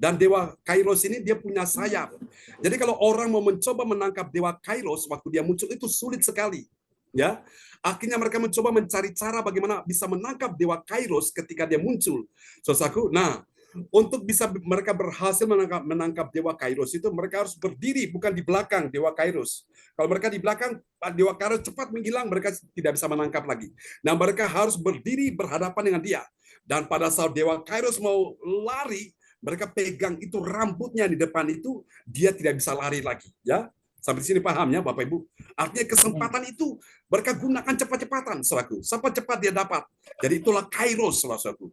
Dan Dewa Kairos ini dia punya sayap. Jadi kalau orang mau mencoba menangkap Dewa Kairos waktu dia muncul itu sulit sekali. Ya, akhirnya mereka mencoba mencari cara bagaimana bisa menangkap Dewa Kairos ketika dia muncul. Saudaraku, nah, untuk bisa mereka berhasil menangkap Dewa Kairos itu mereka harus berdiri bukan di belakang Dewa Kairos. Kalau mereka di belakang, Dewa Kairos cepat menghilang, mereka tidak bisa menangkap lagi. Nah, mereka harus berdiri berhadapan dengan dia. Dan pada saat Dewa Kairos mau lari, mereka pegang itu rambutnya di depan itu, dia tidak bisa lari lagi. Ya, sampai sini paham ya Bapak Ibu? Artinya kesempatan itu mereka gunakan cepat-cepatan, saudaraku. Sampai cepat dia dapat. Jadi itulah Kairos, saudaraku.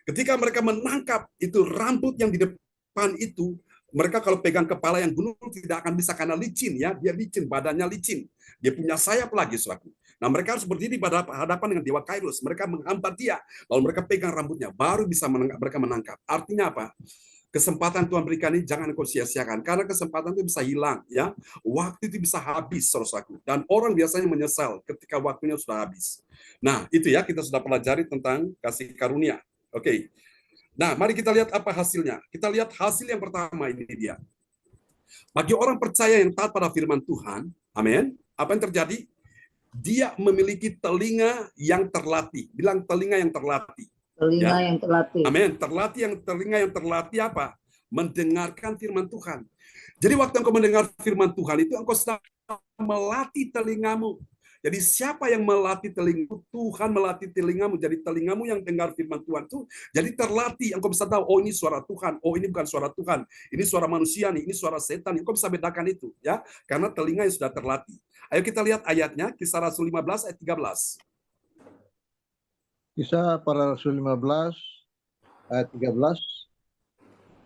Ketika mereka menangkap itu rambut yang di depan itu, mereka kalau pegang kepala yang gundul tidak akan bisa karena licin ya, dia licin, badannya licin. Dia punya sayap lagi, saudaraku. Nah, mereka harus berdiri pada hadapan dengan Dewa Kairos. Mereka menghambat dia, lalu mereka pegang rambutnya, baru bisa mereka menangkap. Artinya apa? Kesempatan Tuhan berikan ini jangan kau sia-siakan, karena kesempatan itu bisa hilang, ya. Waktu itu bisa habis, saudaraku. Dan orang biasanya menyesal ketika waktunya sudah habis. Nah, itu ya kita sudah pelajari tentang kasih karunia. Oke. Nah, mari kita lihat apa hasilnya. Kita lihat hasil yang pertama ini dia. Bagi orang percaya yang taat pada firman Tuhan, amin. Apa yang terjadi? Dia memiliki telinga yang terlatih. Bilang telinga yang terlatih. Telinga Ya. yang terlatih. Amin. Telinga yang terlatih apa? Mendengarkan firman Tuhan. Jadi waktu engkau mendengar firman Tuhan itu engkau sedang melatih telingamu. Jadi siapa yang melatih telingamu? Tuhan melatih telingamu. Jadi telingamu yang dengar firman Tuhan itu jadi terlatih. Engkau bisa tahu, oh ini suara Tuhan, oh ini bukan suara Tuhan, ini suara manusia nih, ini suara setan. Engkau bisa bedakan itu, ya, karena telinga yang sudah terlatih. Ayo kita lihat ayatnya, Kisah Rasul 15 ayat 13. Kisah para Rasul 15 ayat 13.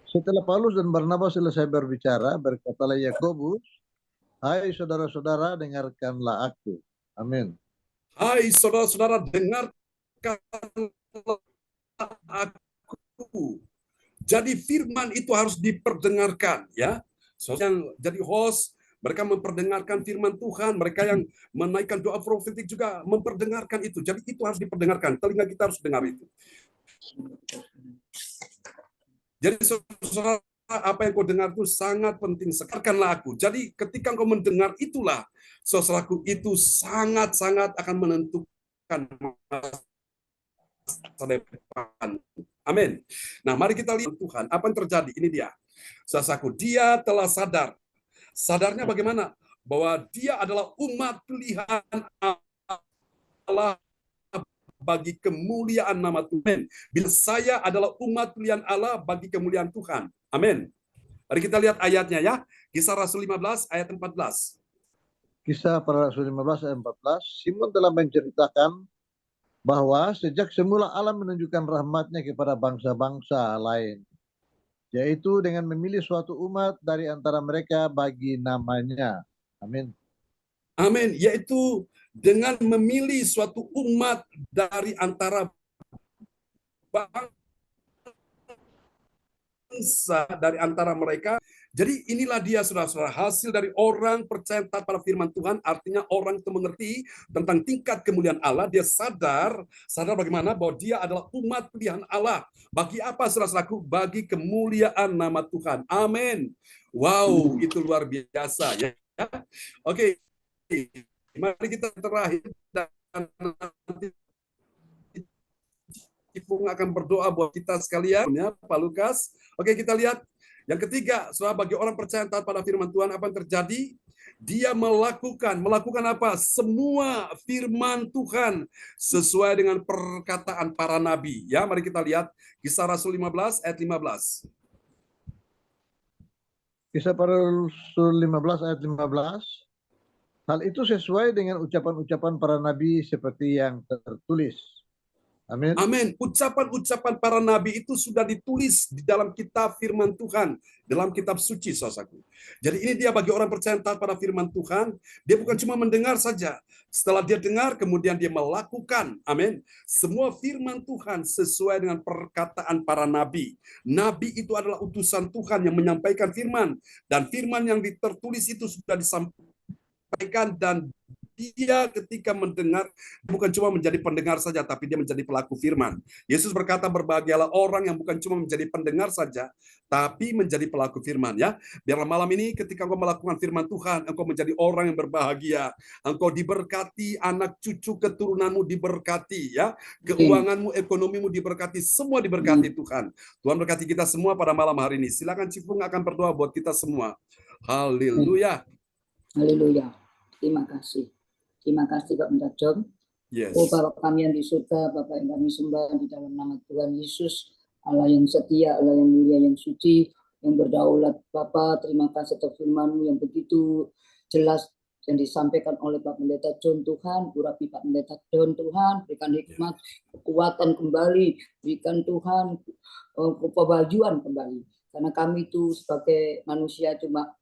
Setelah Paulus dan Barnabas selesai berbicara, berkatalah Yakobus, hai saudara-saudara, dengarkanlah aku. Amin. Hai saudara-saudara, dengarkan aku. Jadi firman itu harus diperdengarkan, ya. So, yang jadi host, mereka memperdengarkan firman Tuhan, mereka yang menaikkan doa profetik juga memperdengarkan itu. Jadi itu harus diperdengarkan, telinga kita harus dengar itu. Jadi saudara, apa yang kau dengar itu sangat penting. Sekarkanlah aku. Jadi ketika kau mendengar itulah, saudaraku, itu sangat-sangat akan menentukan masa depan. Amin. Nah, mari kita lihat Tuhan. Apa yang terjadi? Ini dia. Saudaraku, dia telah sadar. Sadarnya bagaimana? Bahwa dia adalah umat pilihan Allah bagi kemuliaan nama Tuhan. Bila saya adalah umat pilihan Allah bagi kemuliaan Tuhan. Amin. Mari kita lihat ayatnya ya. Kisah Rasul 15 ayat 14. Kisah para Rasul 15 ayat 14. Simon telah menceritakan bahwa sejak semula Allah menunjukkan rahmat-Nya kepada bangsa-bangsa lain, yaitu dengan memilih suatu umat dari antara mereka bagi namanya. Amin. Amin. Yaitu dengan memilih suatu umat dari antara bangsa, dari antara mereka. Jadi inilah dia saudara-saudara, hasil dari orang percaya taat pada firman Tuhan, artinya orang itu mengerti tentang tingkat kemuliaan Allah, dia sadar bagaimana bahwa dia adalah umat pilihan Allah. Bagi apa saudara-saudaraku? Bagi kemuliaan nama Tuhan. Amin. Wow, itu luar biasa ya. Oke. Mari kita terakhir dan nanti Ipung akan berdoa buat kita sekalian ya, Pak Lukas. Oke, kita lihat Yang ketiga, saudara, bagi orang percaya taat pada firman Tuhan, apa yang terjadi? Dia melakukan apa? Semua firman Tuhan sesuai dengan perkataan para nabi. Ya, mari kita lihat Kisah Rasul 15 ayat 15. Kisah para Rasul 15 ayat 15. Hal itu sesuai dengan ucapan-ucapan para nabi seperti yang tertulis. Amin. Amin. Ucapan-ucapan para nabi itu sudah ditulis di dalam kitab firman Tuhan, dalam kitab suci, saudaraku. Jadi ini dia bagi orang percaya taat pada firman Tuhan, dia bukan cuma mendengar saja. Setelah dia dengar, kemudian dia melakukan. Amin. Semua firman Tuhan sesuai dengan perkataan para nabi. Nabi itu adalah utusan Tuhan yang menyampaikan firman. Dan firman yang tertulis itu sudah disampaikan, dan dia ketika mendengar bukan cuma menjadi pendengar saja, tapi dia menjadi pelaku firman. Yesus berkata, berbahagialah orang yang bukan cuma menjadi pendengar saja, tapi menjadi pelaku firman. Ya, biarlah malam ini ketika engkau melakukan firman Tuhan, engkau menjadi orang yang berbahagia. Engkau diberkati, anak cucu keturunanmu diberkati, ya, keuanganmu, ekonomimu diberkati, semua diberkati Tuhan. Tuhan berkati kita semua pada malam hari ini. Silakan Cipung akan berdoa buat kita semua. Haleluya. Haleluya. Terima kasih. Terima kasih Pak Pendeta John. Yes. Oh Bapak kami yang di surga, Bapak yang kami sembah di dalam nama Tuhan Yesus, Allah yang setia, Allah yang mulia, yang suci, yang berdaulat. Bapak, terima kasih atas firman-Mu yang begitu jelas yang disampaikan oleh Pak Pendeta John. Tuhan, urapi Pak Pendeta John, Tuhan, berikan hikmat, kekuatan kembali, berikan Tuhan kebahagiaan kembali. Karena kami itu sebagai manusia cuma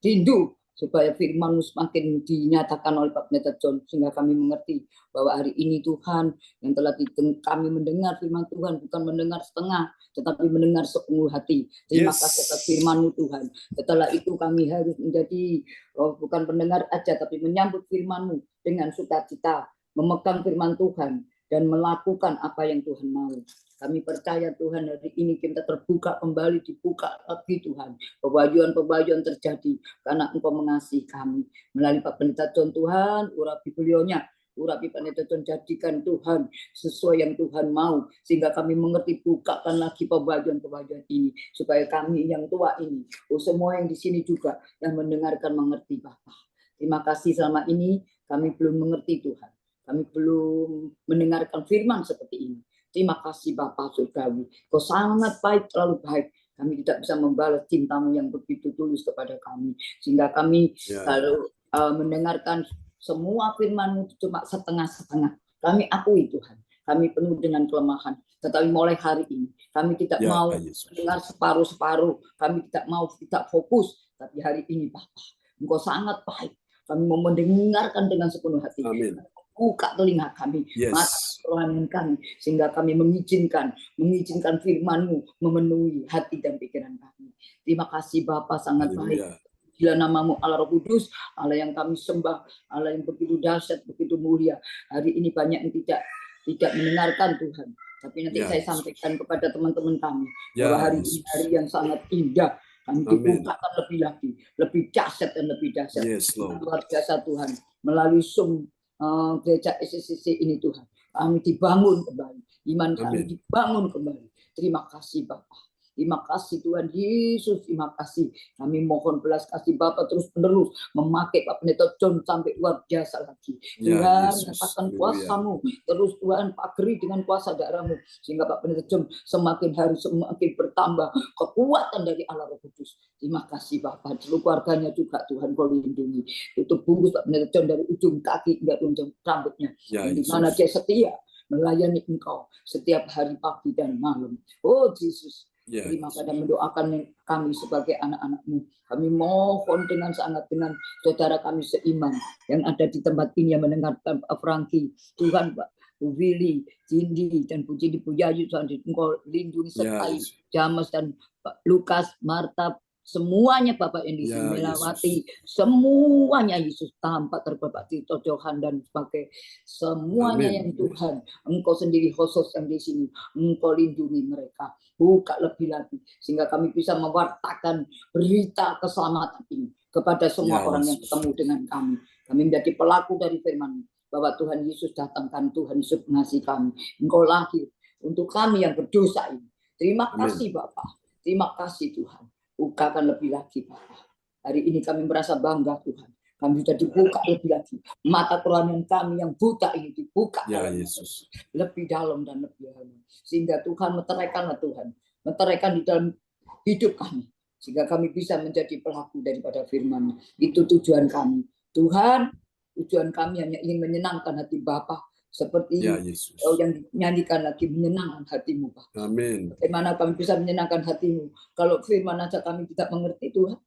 rindu supaya firman-Mu semakin dinyatakan oleh Pak Pendeta John, sehingga kami mengerti bahwa hari ini Tuhan yang telah kami mendengar firman Tuhan, bukan mendengar setengah, tetapi mendengar sepenuh hati. Terima kasih atas firman-Mu Tuhan. Setelah itu kami harus menjadi bukan pendengar aja, tapi menyambut firman-Mu dengan sukacita, memegang firman Tuhan, dan melakukan apa yang Tuhan mau. Kami percaya Tuhan hari ini kita terbuka kembali, dibuka lagi Tuhan. Pembajuan terjadi karena Engkau mengasihi kami. Melalui Pak Pendeta John Tuhan, urapi beliaunya, urapi Pak Pendeta John, jadikan Tuhan sesuai yang Tuhan mau. Sehingga kami mengerti, bukakan lagi pembajuan ini. Supaya kami yang tua ini, semua yang di sini juga yang mendengarkan mengerti Bapak. Terima kasih selama ini kami belum mengerti Tuhan. Kami belum mendengarkan firman seperti ini. Terima kasih Bapak Surgawi. Kau sangat baik, terlalu baik. Kami tidak bisa membalas cinta-Mu yang begitu tulus kepada kami. Sehingga kami kalau mendengarkan semua firman-Mu cuma setengah-setengah. Kami akui Tuhan. Kami penuh dengan kelemahan. Tetapi mulai hari ini, kami tidak mau mendengar separuh-separuh. Kami tidak fokus. Tapi hari ini Bapak, Engkau sangat baik. Kami mau mendengarkan dengan sepenuh hati. Amin. Buka telinga kami, mata rohani kami, sehingga kami mengizinkan firman-Mu memenuhi hati dan pikiran kami. Terima kasih Bapa, sangat baik. Bila nama-Mu Allah Roh Kudus, Allah yang kami sembah, Allah yang begitu dahsyat, begitu mulia. Hari ini banyak yang tidak mendengarkan Tuhan. Tapi nanti saya sampaikan kepada teman-teman kami bahwa hari ini hari yang sangat indah. Kami dibukakan lebih lagi, lebih dahsyat dan lebih dahsyat. Luar biasa Tuhan. Melalui gereja SCC ini Tuhan, kami dibangun kembali, iman kami dibangun kembali. Terima kasih Bapak, terima kasih Tuhan Yesus, terima kasih. Kami mohon belas kasih Bapak terus-menerus memakai Pak Pendeta John sampai luar biasa lagi. Tuhan, nyatakan kuasa-Mu terus Tuhan, pagari dengan kuasa darah-Mu, sehingga Pak Pendeta John semakin hari semakin bertambah kekuatan dari Allah Roh Kudus. Terima kasih Bapak, seluruh keluarganya juga Tuhan Kau lindungi. Tutup bungkus Pak Pendeta John dari ujung kaki hingga ujung rambutnya, di mana dia setia melayani Engkau setiap hari pagi dan malam. Oh Yesus, terima kasih dan mendoakan kami sebagai anak-anak-Mu. Kami mohon dengan sangat dengan saudara kami seiman yang ada di tempat ini yang mendengarkan Pak Franky, Tuhan Pak Bu Willy, Cindy dan Bu Cindy, Bu Yayu, Tuhan Engkau lindungi sertai James dan Pak Lukas, Marta, semuanya Bapak yang di sini melewati, semuanya Yesus tanpa terbapak Tito Johan dan sebagai semuanya yang Tuhan Engkau sendiri khusus yang di sini, Engkau lindungi mereka, buka lebih lagi sehingga kami bisa mewartakan berita keselamatan ini kepada semua orang yang ketemu dengan kami. Kami menjadi pelaku dari firman bahwa Tuhan Yesus datangkan, Tuhan Yesus mengasihi kami, Engkau lahir untuk kami yang berdosa ini. Terima kasih Bapak, terima kasih Tuhan. Bukakan lebih lagi Bapa. Hari ini kami merasa bangga Tuhan. Kami sudah dibuka lebih lagi. Mata kerohanian kami yang buta ini dibuka Yesus. Lebih dalam dan lebih dalam. Sehingga Tuhan meteraikanlah Tuhan. Meteraikan di dalam hidup kami. Sehingga kami bisa menjadi pelaku daripada firman. Itu tujuan kami. Tuhan, tujuan kami hanya ingin menyenangkan hati Bapa. Seperti Yesus. yang dinyanyikan lagi, menyenangkan hatimu Pak. Amin. Bagaimana kami bisa menyenangkan hatimu? Kalau firman aja kami tidak mengerti Tuhan.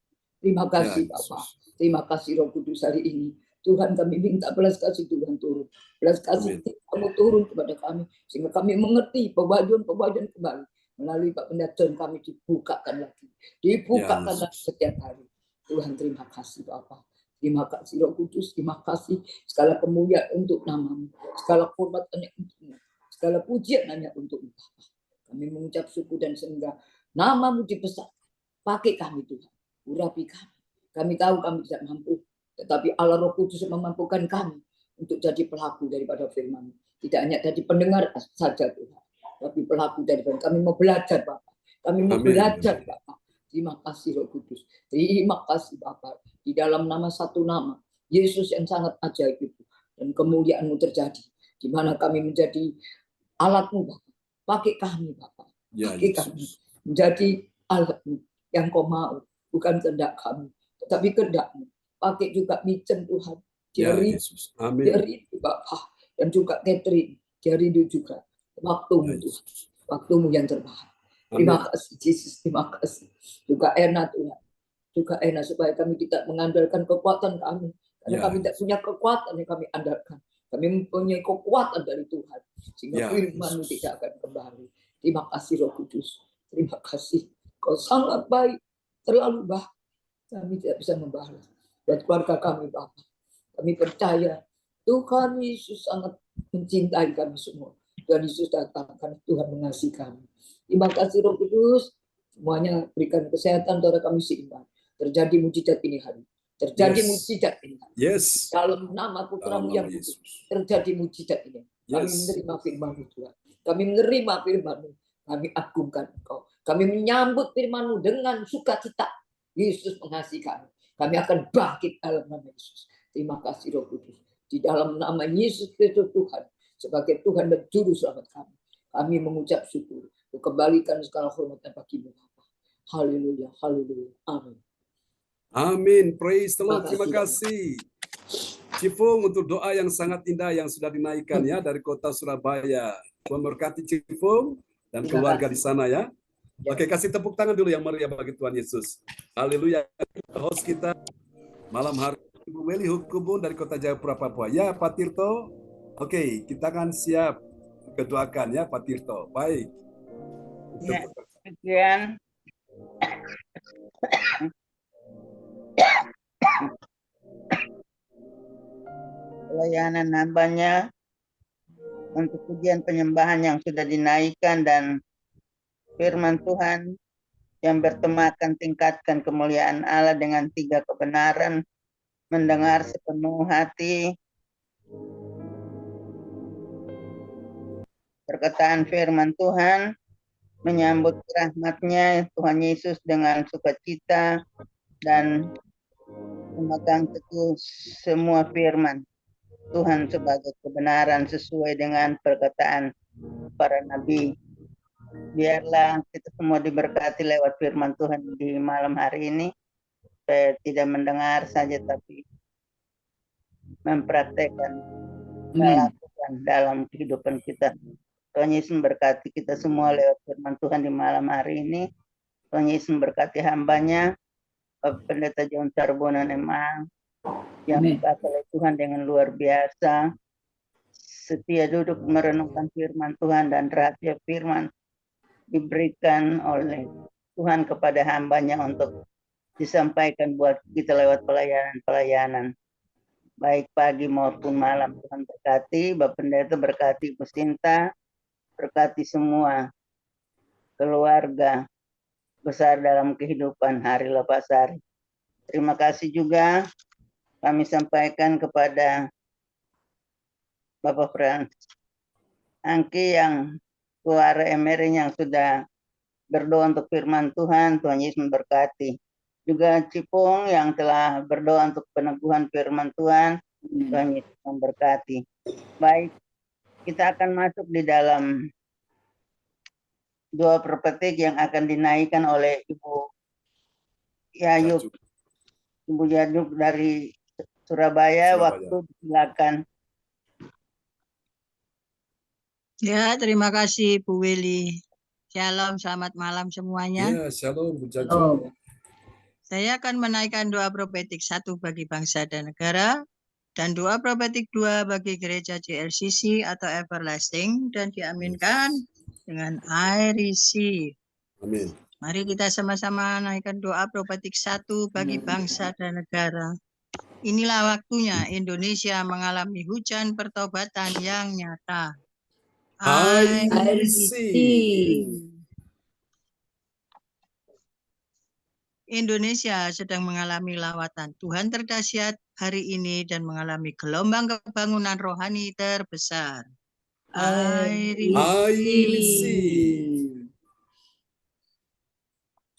Terima kasih Bapak. Terima kasih Roh Kudus hari ini. Tuhan kami minta belas kasih Tuhan turun. Belas kasih kamu turun kepada kami. Sehingga kami mengerti pewajuan kembali. Melalui Pak Pendeta kami dibukakan lagi. Dibukakan lagi setiap hari. Tuhan terima kasih Bapak. Terima kasih Roh Kudus. Terima kasih. Segala kemuliaan untuk namamu. Segala hormat hanya untukmu. Segala pujian hanya untukmu Bapak. Kami mengucap syukur dan sehingga namamu dibesarkan. Pakai kami Tuhan. Urapi kami. Kami tahu kami tidak mampu, tetapi Allah Roh Kudus memampukan kami untuk jadi pelaku daripada firman. Tidak hanya jadi pendengar saja Tuhan, tapi pelaku daripada kami mau belajar Bapak. Kami mau belajar Bapak. Terima kasih Roh Kudus. Terima kasih Bapak. Di dalam nama satu nama, Yesus yang sangat ajaib itu. Dan kemuliaan-Mu terjadi. Di mana kami menjadi alat-Mu Bapak. Pakai kami Bapak. Pakai kami. Menjadi alat-Mu yang Kau mau. Bukan kehendak kami, tetapi kehendak-Mu. Pakai juga Micen Tuhan. Dia rindu Bapak. Dan juga Catherine. Dia rindu juga. Waktu-Mu Tuhan. Waktu-Mu yang terbaik. Terima kasih Yesus. Terima kasih. Juga Erna Tuhan. Juga Erna supaya kami tidak mengandalkan kekuatan kami. Karena kami tidak punya kekuatan yang kami andalkan. Kami mempunyai kekuatan dari Tuhan. Sehingga firman-Mu tidak akan kembali. Terima kasih Roh Kudus. Terima kasih. Kau sangat baik. Terlalu baik. Kami tidak bisa membalas. Dan keluarga kami Bapak. Kami percaya Tuhan Yesus sangat mencintai kami semua. Tuhan Yesus datang karena Tuhan mengasihi kami. Terima kasih Roh Kudus. Semuanya berikan kesehatan saudara kami seimbang. Terjadi mujizat ini hari. Terjadi mujizat ini hari. Dalam nama Putra-Mu yang kudus. Terjadi mujizat ini. Kami menerima firman-Mu Tuhan. Kami menerima firman-Mu. Kami agungkan Engkau. Kami menyambut firman-Mu dengan sukacita. Yesus mengasihi kami. Kami akan bangkit dalam nama Yesus. Terima kasih Roh Kudus. Di dalam nama Yesus Kristus Tuhan. Sebagai Tuhan dan Juru Selamat kami. Kami mengucap syukur. Kembalikan segala hormat dan bagi-Mu. Haleluya. Haleluya. Amin. Amin. Praise the Lord. Terima kasih. Cifung untuk doa yang sangat indah yang sudah dinaikkan ya dari kota Surabaya. Tuhan berkati Cifung dan keluarga di sana ya. Oke, kasih tepuk tangan dulu yang meriah bagi Tuhan Yesus. Haleluya. Host kita malam hari Ibu Weli Hukubun dari Kota Jayapura, Papua. Ya, Pak Tirto. Oke, kita akan siap kedoakan ya, Pak Tirto. Baik. Ya, sekian. Pelayanan hambanya untuk pujian penyembahan yang sudah dinaikkan dan firman Tuhan yang bertemakan tingkatkan kemuliaan Allah dengan 3 kebenaran, mendengar sepenuh hati perkataan firman Tuhan, menyambut rahmat-Nya Tuhan Yesus dengan sukacita dan memegang teguh semua firman Tuhan sebagai kebenaran sesuai dengan perkataan para nabi. Biarlah kita semua diberkati lewat firman Tuhan di malam hari ini. Supaya tidak mendengar saja tapi mempraktekkan, melakukan dalam kehidupan kita. Tuhan Yesus memberkati kita semua lewat firman Tuhan di malam hari ini. Tuhan Yesus memberkati hambanya, Bapak Pendeta John Sarbonan Emang, yang dipakai oleh Tuhan dengan luar biasa, setia duduk merenungkan firman Tuhan dan rahasia firman diberikan oleh Tuhan kepada hambanya untuk disampaikan buat kita lewat pelayanan-pelayanan. Baik pagi maupun malam. Tuhan berkati, Bapak Pendeta berkati Ibu Sinta, berkati semua keluarga besar dalam kehidupan hari lepas hari. Terima kasih juga kami sampaikan kepada Bapak Frans Angki yang keluarga Emery yang sudah berdoa untuk firman Tuhan. Tuhan Yesus memberkati. Juga Cipung yang telah berdoa untuk peneguhan firman Tuhan. Tuhan Yesus memberkati. Baik, kita akan masuk di dalam doa prophetik yang akan dinaikkan oleh Ibu Yayub. Ibu Yayub dari Surabaya. Waktu silakan. Ya, terima kasih Bu Willy. Shalom, selamat malam semuanya. Ya, shalom Bu Jajo. Saya akan menaikkan doa profetik 1 bagi bangsa dan negara, dan doa profetik 2 bagi gereja JLCC atau Everlasting, dan diaminkan dengan I receive. Amin. Mari kita sama-sama naikkan doa profetik 1 bagi bangsa dan negara. Inilah waktunya Indonesia mengalami hujan pertobatan yang nyata. I receive. Indonesia sedang mengalami lawatan Tuhan terdahsyat hari ini dan mengalami gelombang kebangunan rohani terbesar. I receive.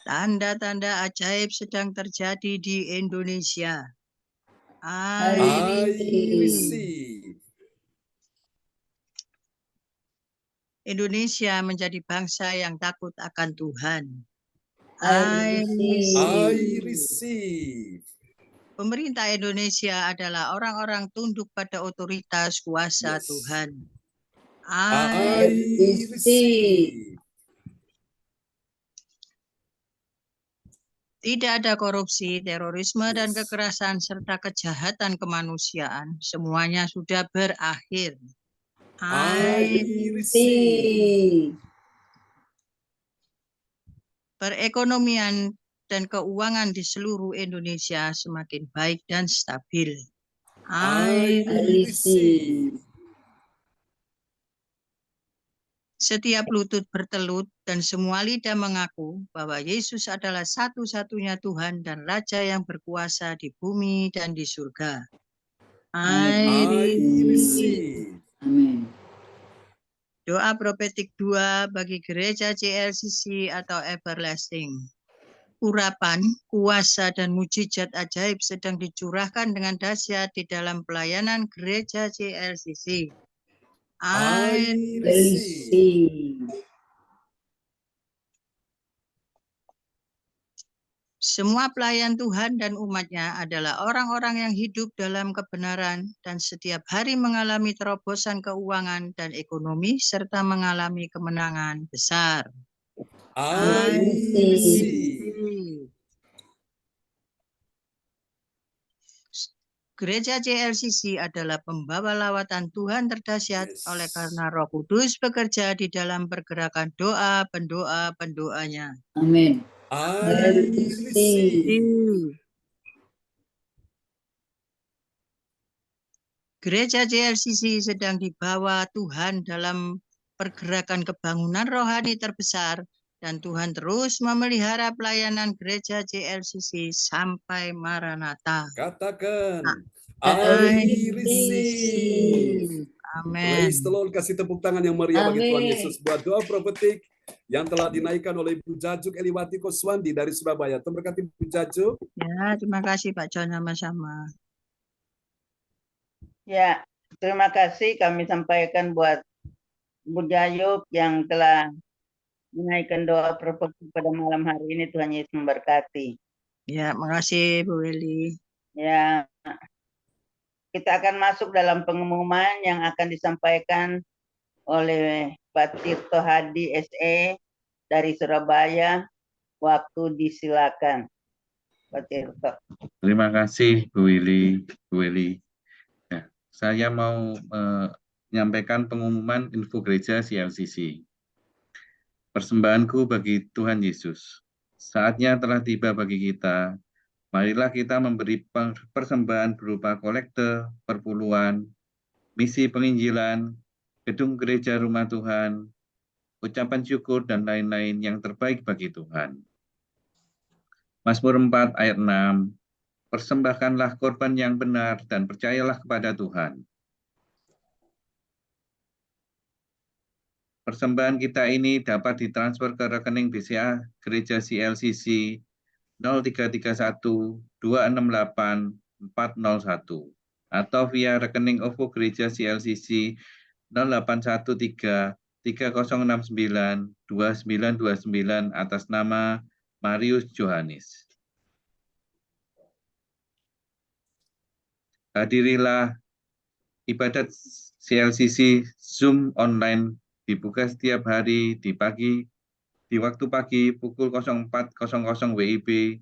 Tanda-tanda ajaib sedang terjadi di Indonesia. I receive. Indonesia menjadi bangsa yang takut akan Tuhan. I I receive. Pemerintah Indonesia adalah orang-orang tunduk pada otoritas kuasa Yes. Tuhan. I receive. Tidak ada korupsi, terorisme, dan Yes. kekerasan, serta kejahatan kemanusiaan. Semuanya sudah berakhir. I receive. Perekonomian dan keuangan di seluruh Indonesia semakin baik dan stabil. I receive. Setiap lutut bertelut dan semua lidah mengaku bahwa Yesus adalah satu-satunya Tuhan dan Raja yang berkuasa di bumi dan di surga. I receive. Amin. Doa profetik 2 bagi gereja JLCC atau Everlasting. Urapan, kuasa, dan mujizat ajaib sedang dicurahkan dengan dahsyat di dalam pelayanan gereja JLCC. I receive. Semua pelayan Tuhan dan umatnya adalah orang-orang yang hidup dalam kebenaran dan setiap hari mengalami terobosan keuangan dan ekonomi serta mengalami kemenangan besar. I receive. Gereja JLCC adalah pembawa lawatan Tuhan terdahsyat Yes. oleh karena Roh Kudus bekerja di dalam pergerakan doa pendoa-pendoanya. Amin. I receive. Gereja JLCC sedang dibawa Tuhan dalam pergerakan kebangunan rohani terbesar dan Tuhan terus memelihara pelayanan gereja JLCC sampai Maranatha. Katakan, I receive. Amin. Praise the Lord. Kasih tepuk tangan yang meriah bagi Tuhan Yesus buat doa profetik yang telah dinaikkan oleh Bu Jajuk Eliwati Koswandi dari Surabaya. Terima kasih Bu Jajuk. Ya, terima kasih Pak John, sama-sama. Ya, terima kasih kami sampaikan buat Bu Jayub yang telah menaikkan doa profetik pada malam hari ini. Tuhan Yesus memberkati. Ya, makasih Bu Willy. Ya, kita akan masuk dalam pengumuman yang akan disampaikan oleh Pak Tirto Hadi SE dari Surabaya. Waktu disilakan, Pak Tirto. Terima kasih Bu Willy. Ya, saya mau menyampaikan pengumuman info gereja CLCC. Persembahanku bagi Tuhan Yesus. Saatnya telah tiba bagi kita. Marilah kita memberi persembahan berupa kolekte, perpuluhan, misi penginjilan, gedung gereja rumah Tuhan, ucapan syukur, dan lain-lain yang terbaik bagi Tuhan. Mazmur 4 ayat 6, persembahkanlah korban yang benar dan percayalah kepada Tuhan. persembahan kita ini dapat ditransfer ke rekening BCA Gereja CLCC 0331 268 401 atau via rekening OVO Gereja CLCC 0813 3069 2929 atas nama Marius Johannes. Hadirilah ibadat CLCC Zoom online dibuka setiap hari di waktu pagi pukul 04.00 WIB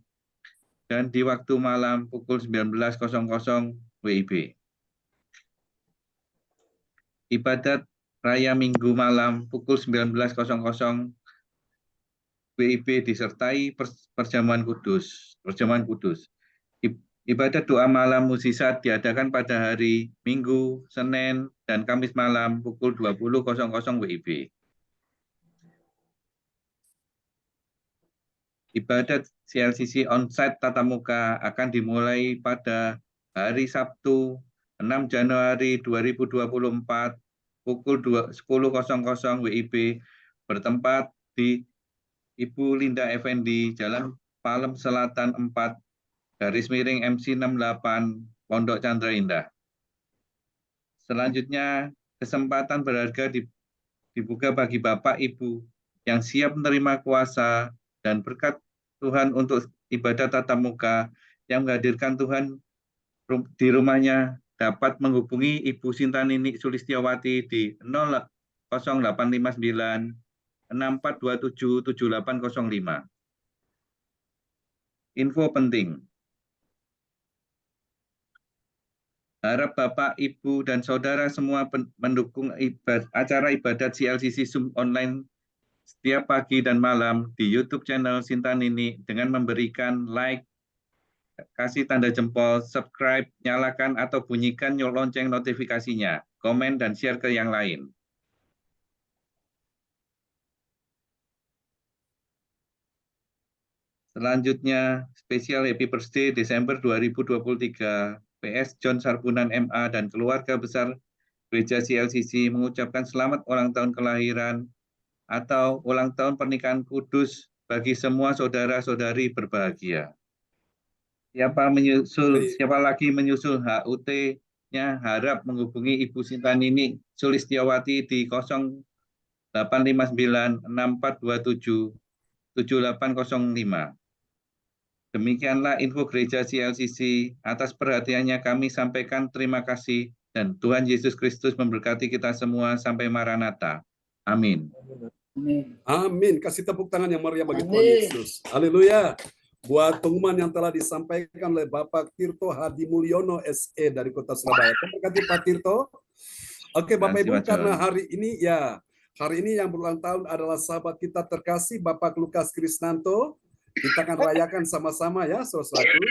dan di waktu malam pukul 19.00 WIB. Ibadat Raya Minggu malam pukul 19.00 WIB disertai perjamuan kudus. Ibadat doa malam mukjizat diadakan pada hari Minggu, Senin, dan Kamis malam pukul 20.00 WIB. Ibadat CLCC onsite tatap muka akan dimulai pada hari Sabtu 6 Januari 2024 pukul 10.00 WIB bertempat di Ibu Linda Effendi, Jalan Palem Selatan 4, _MC 68, Pondok Chandra Indah. Selanjutnya, kesempatan berharga dibuka bagi Bapak Ibu yang siap menerima kuasa dan berkat Tuhan untuk ibadat tatap muka yang menghadirkan Tuhan di rumahnya dapat menghubungi Ibu Sintanini Sulistiawati di 0859 6427 7805. Info penting. Harap Bapak, Ibu, dan Saudara semua mendukung acara ibadat CLCC Zoom online setiap pagi dan malam di YouTube channel Sintanini dengan memberikan like, kasih tanda jempol, subscribe, nyalakan atau bunyikan lonceng notifikasinya, komen, dan share ke yang lain. Selanjutnya, spesial Happy Birthday Desember 2023. PS John Sarbunan MA dan keluarga besar Gereja CLCC mengucapkan selamat ulang tahun kelahiran atau ulang tahun pernikahan kudus bagi semua saudara-saudari berbahagia. Siapa lagi menyusul HUT-nya harap menghubungi Ibu Sintanini Sulistiawati di 0859 6427 7805. Demikianlah info Gereja CLCC. Atas perhatiannya kami sampaikan terima kasih dan Tuhan Yesus Kristus memberkati kita semua sampai Maranatha. Amin. Amin. Kasih tepuk tangan yang meriah bagi Tuhan Yesus. Haleluya. Buat pengumuman yang telah disampaikan oleh Bapak Tirto Hadi Mulyono SE dari Kota Surabaya. Terima kasih Pak Tirto. Oke Bapak Ibu, karena hari ini yang berulang tahun adalah sahabat kita terkasih Bapak Lukas Krisnanto. Kita akan rayakan sama-sama ya, saudaraku.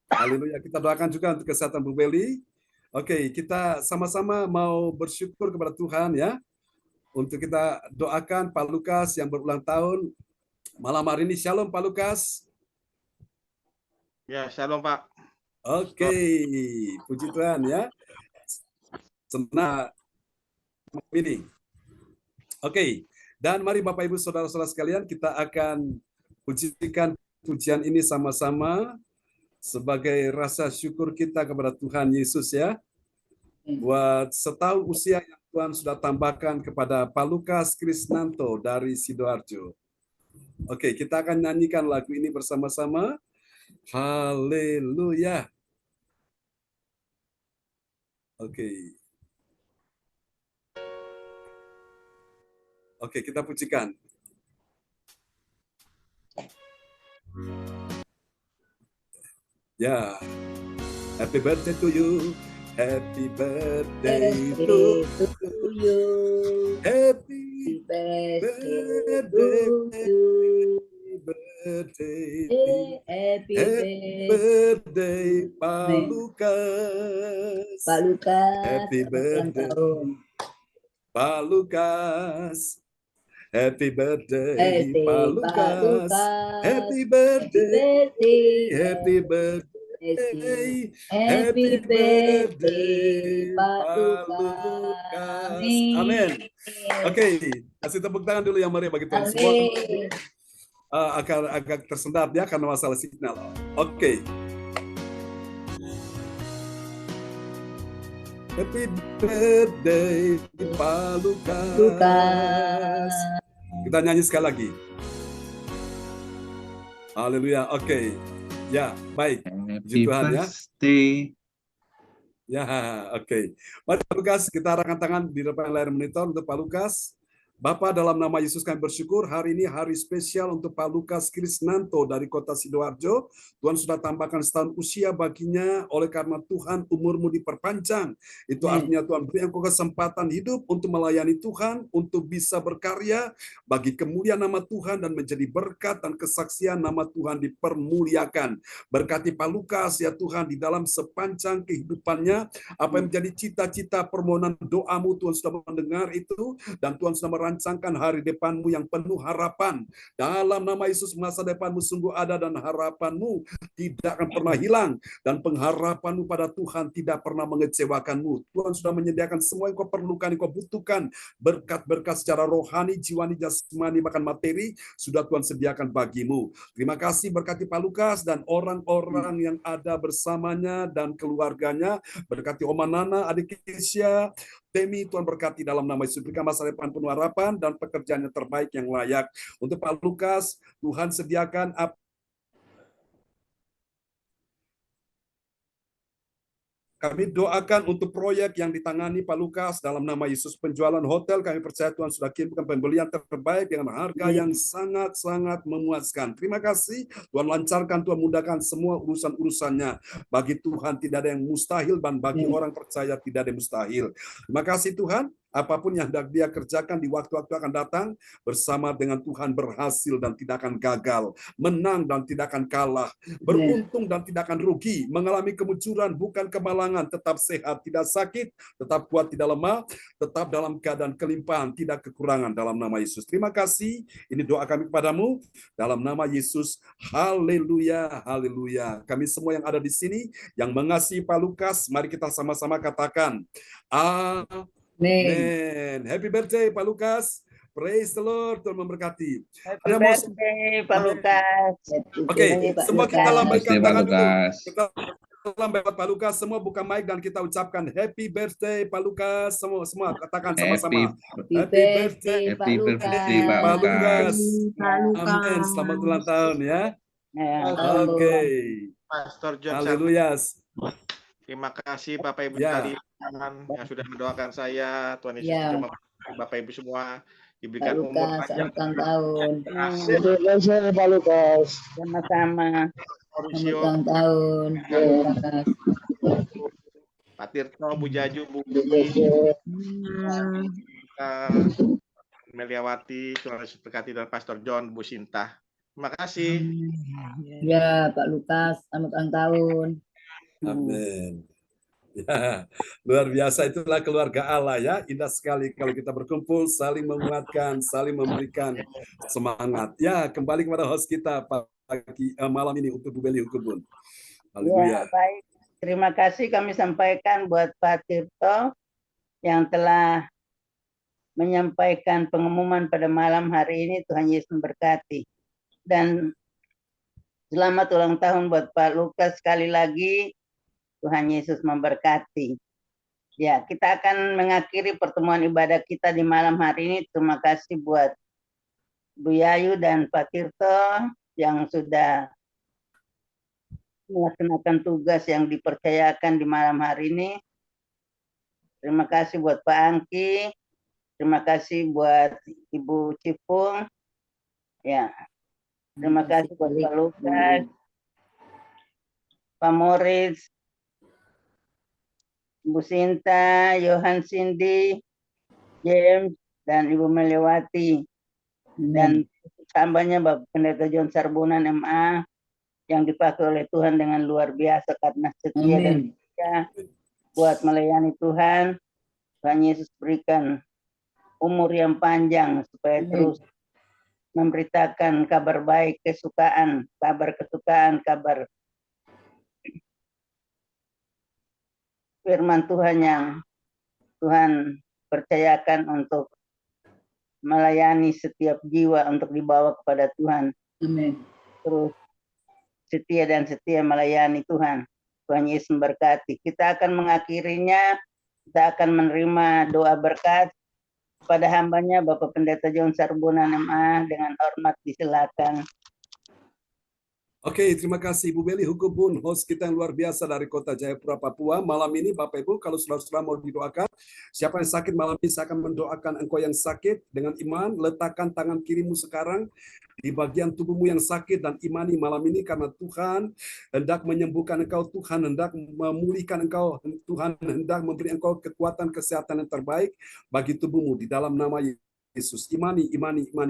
Haleluya. Kita doakan juga untuk kesehatan Bu Beli. Oke, kita sama-sama mau bersyukur kepada Tuhan ya. Untuk kita doakan Pak Lukas yang berulang tahun malam hari ini. Shalom Pak Lukas. Ya, shalom Pak. Oke, puji Tuhan ya. Senang ini. Oke, dan mari Bapak Ibu Saudara-saudara sekalian, kita akan pujikan pujian ini sama-sama sebagai rasa syukur kita kepada Tuhan Yesus ya. Buat setahun usia yang Tuhan sudah tambahkan kepada Pak Lukas Krisnanto dari Sidoarjo. Oke, kita akan nyanyikan lagu ini bersama-sama. Haleluya. Oke. Oke, kita pujikan. Ya, happy birthday to you, happy birthday to you, happy birthday, Pak Lukas, happy birthday, Pak Lukas. Happy birthday, Pak Lukas. Happy birthday, happy birthday, Happy birthday, Pak Lukas. Amin. Oke, kasih tepuk tangan dulu ya Maria bagi Tuhan semua. Agak tersendat ya karena masalah signal. Oke. Happy birthday Pak Lukas. Kita nyanyi sekali lagi. Haleluya. Oke. Ya, baik. Happy birthday. Ya, oke. Mari Pak Lukas, kita arahkan tangan di depan layar monitor untuk Pak Lukas. Bapak, dalam nama Yesus kami bersyukur hari ini hari spesial untuk Pak Lukas Krisnanto dari kota Sidoarjo. Tuhan sudah tambahkan setahun usia baginya, oleh karena Tuhan umurmu diperpanjang. Itu artinya Tuhan beri engkau kesempatan hidup untuk melayani Tuhan, untuk bisa berkarya bagi kemuliaan nama Tuhan dan menjadi berkat dan kesaksian nama Tuhan dipermuliakan. Berkati Pak Lukas ya Tuhan di dalam sepanjang kehidupannya, apa yang menjadi cita-cita permohonan doamu Tuhan sudah mendengar itu, dan Tuhan sudah merancangkan hari depanmu yang penuh harapan. Dalam nama Yesus, masa depanmu sungguh ada dan harapanmu tidak akan pernah hilang, dan pengharapanmu pada Tuhan tidak pernah mengecewakanmu. Tuhan sudah menyediakan semua yang kau perlukan, yang kau butuhkan, berkat-berkat secara rohani, jiwani, jasmani, bahkan materi sudah Tuhan sediakan bagimu. Terima kasih, berkati Pak Lukas dan orang-orang yang ada bersamanya dan keluarganya. Berkati Oma Nana, adik Kesia, Temi, Tuhan berkati dalam nama Yesus. Berikan masa depan penuh harapan dan pekerjaan yang terbaik yang layak. Untuk Pak Lukas, Tuhan sediakan apa kami doakan untuk proyek yang ditangani Pak Lukas dalam nama Yesus. Penjualan hotel kami percaya Tuhan sudah kirimkan pembelian terbaik dengan harga yang sangat-sangat memuaskan. Terima kasih, Tuhan lancarkan, Tuhan mudahkan semua urusan-urusannya. Bagi Tuhan tidak ada yang mustahil, dan bagi orang percaya tidak ada yang mustahil. Terima kasih Tuhan. Apapun yang hendak dia kerjakan di waktu-waktu akan datang, bersama dengan Tuhan berhasil dan tidak akan gagal, menang dan tidak akan kalah, beruntung dan tidak akan rugi, mengalami kemunculan bukan kemalangan, tetap sehat, tidak sakit, tetap kuat, tidak lemah, tetap dalam keadaan kelimpahan, tidak kekurangan dalam nama Yesus. Terima kasih, ini doa kami kepadamu, dalam nama Yesus. Haleluya, haleluya. Kami semua yang ada di sini, yang mengasihi Pak Lukas, mari kita sama-sama katakan, Amen. Happy birthday Pak Lukas. Praise the Lord. Tuhan memberkati. Happy birthday Pak Lukas. Oke, semua kita lambaikan tangan dulu. Kita lambaikan Pak Lukas, semua buka mic dan kita ucapkan Happy birthday Pak Lukas. Semua katakan sama-sama. Happy birthday Pak Lukas. Amin. Selamat ulang tahun ya. Oke. Pastor John. Haleluya. Terima kasih Bapak Ibu sekalian yang sudah mendoakan saya. Tuhan Yesus memberkati Bapak Ibu semua, diberikan umur panjang tahun. Terima kasih Pak Lukas. Sama-sama. Selamat tahun. Pak Tirto, Bu Jaju, Bu Meliawati, Tuhan Yesus berkati, dan Pastor John, Bu Sinta. Terima kasih. Ya Pak Lukas, selamat ulang tahun. Amin. Ya, luar biasa, itulah keluarga Allah ya. Indah sekali kalau kita berkumpul, saling menguatkan, saling memberikan semangat. Ya, kembali kepada host kita pagi malam ini untuk Bu Beli Hukubun. Ya, baik. Terima kasih kami sampaikan buat Pak Tirto yang telah menyampaikan pengumuman pada malam hari ini. Tuhan Yesus memberkati. Dan selamat ulang tahun buat Pak Lukas sekali lagi. Tuhan Yesus memberkati. Ya, kita akan mengakhiri pertemuan ibadah kita di malam hari ini. Terima kasih buat Bu Yayu dan Pak Tirto yang sudah melaksanakan tugas yang dipercayakan di malam hari ini. Terima kasih buat Pak Angki. Terima kasih buat Ibu Cipung. Ya. Terima kasih buat Pak Lukas, Pak Moritz, Bu Sinta, Johan Cindy, James, dan Ibu Meliawati. Dan tambahnya Bapak Pendeta John Sarbunan MA yang dipakai oleh Tuhan dengan luar biasa karena setia dan setia buat melayani Tuhan. Tuhan Yesus berikan umur yang panjang supaya terus memberitakan kabar baik, kabar kesukaan, kabar firman Tuhan yang Tuhan percayakan untuk melayani setiap jiwa untuk dibawa kepada Tuhan. Amin. Terus setia dan setia melayani Tuhan. Tuhan Yesus memberkati. Kita akan mengakhirinya, kita akan menerima doa berkat pada hambanya Bapak Pendeta John Sarbunan MA, dengan hormat disilakan. Oke, terima kasih Ibu Beli Hukubun, host kita yang luar biasa dari Kota Jayapura, Papua. Malam ini Bapak Ibu, kalau saudara-saudara mau didoakan, siapa yang sakit malam ini saya akan mendoakan engkau yang sakit dengan iman. Letakkan tangan kirimu sekarang di bagian tubuhmu yang sakit dan imani malam ini, karena Tuhan hendak menyembuhkan engkau, Tuhan hendak memulihkan engkau, Tuhan hendak memberi engkau kekuatan kesehatan yang terbaik bagi tubuhmu di dalam nama Yesus. Imani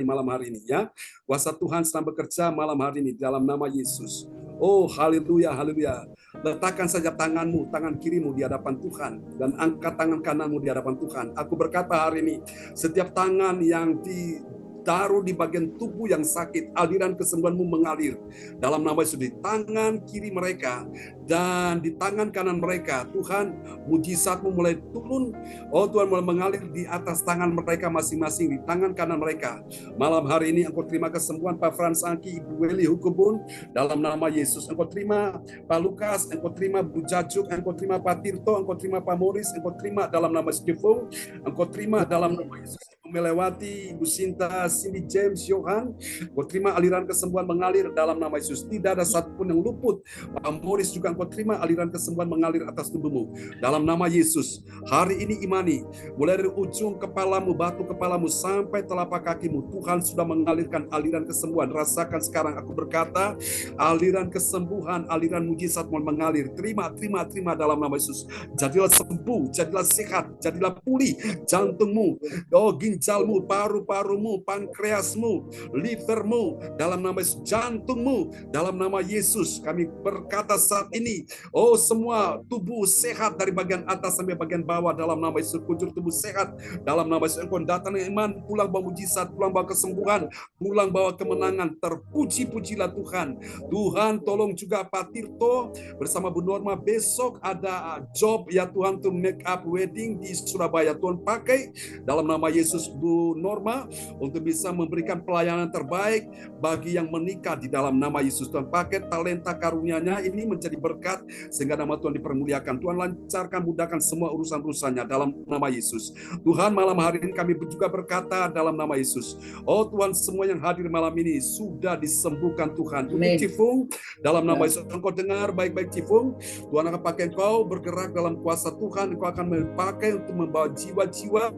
malam hari ini ya. Kuasa Tuhan sedang bekerja malam hari ini dalam nama Yesus. Oh, haleluya, haleluya. Letakkan saja tanganmu, tangan kirimu di hadapan Tuhan, dan angkat tangan kananmu di hadapan Tuhan. Aku berkata hari ini, setiap tangan yang ditaruh di bagian tubuh yang sakit, aliran kesembuhanmu mengalir dalam nama Yesus. Di tangan kiri mereka dan di tangan kanan mereka, Tuhan, mujizatmu mulai turun. Oh Tuhan, mulai mengalir di atas tangan mereka masing-masing, di tangan kanan mereka. Malam hari ini engkau terima kesembuhan Pak Frans Angki, Ibu Weli Hukubun dalam nama Yesus. Engkau terima Pak Lukas, engkau terima Bu Jajuk, engkau terima Pak Tirto, engkau terima Pak Moris, engkau terima dalam nama Stefung, engkau terima dalam nama Yesus. Melewati Ibu Sinta, Cindy James, Johan, engkau terima aliran kesembuhan mengalir dalam nama Yesus. Tidak ada satupun yang luput. Pak Moris juga engkau terima aliran kesembuhan mengalir atas tubuhmu dalam nama Yesus. Hari ini imani, mulai dari ujung kepalamu, batu kepalamu sampai telapak kakimu, Tuhan sudah mengalirkan aliran kesembuhan. Rasakan sekarang aku berkata, aliran kesembuhan, aliran mujizat mengalir. Terima dalam nama Yesus. Jadilah sembuh, jadilah sehat, jadilah pulih jantungmu, ginjalmu, paru-parumu, pankreasmu, livermu dalam nama Yesus, jantungmu dalam nama Yesus. Kami berkata saat ini, oh semua tubuh sehat dari bagian atas sampai bagian bawah dalam nama Yesus. Kujur tubuh sehat dalam nama Yesus. Engkau datang dengan iman, pulang bawa mujizat, pulang bawa kesembuhan, pulang bawa kemenangan. Terpuji-pujilah Tuhan. Tuhan tolong juga Pak Tirto bersama Bu Norma, besok ada job ya Tuhan, to make up wedding di Surabaya. Tuhan pakai dalam nama Yesus Bu Norma untuk bisa memberikan pelayanan terbaik bagi yang menikah di dalam nama Yesus. Tuhan pakai talenta karunia-Nya ini menjadi berkat sehingga nama Tuhan dipermuliakan. Tuhan lancarkan, mudahkan semua urusan-urusannya dalam nama Yesus. Tuhan, malam hari ini kami juga berkata dalam nama Yesus, oh Tuhan, semua yang hadir malam ini sudah disembuhkan Tuhan. Untuk Cifung dalam nama Yesus, engkau dengar baik-baik Cifung, Tuhan akan pakai engkau bergerak dalam kuasa Tuhan. Engkau akan dipakai untuk membawa jiwa-jiwa,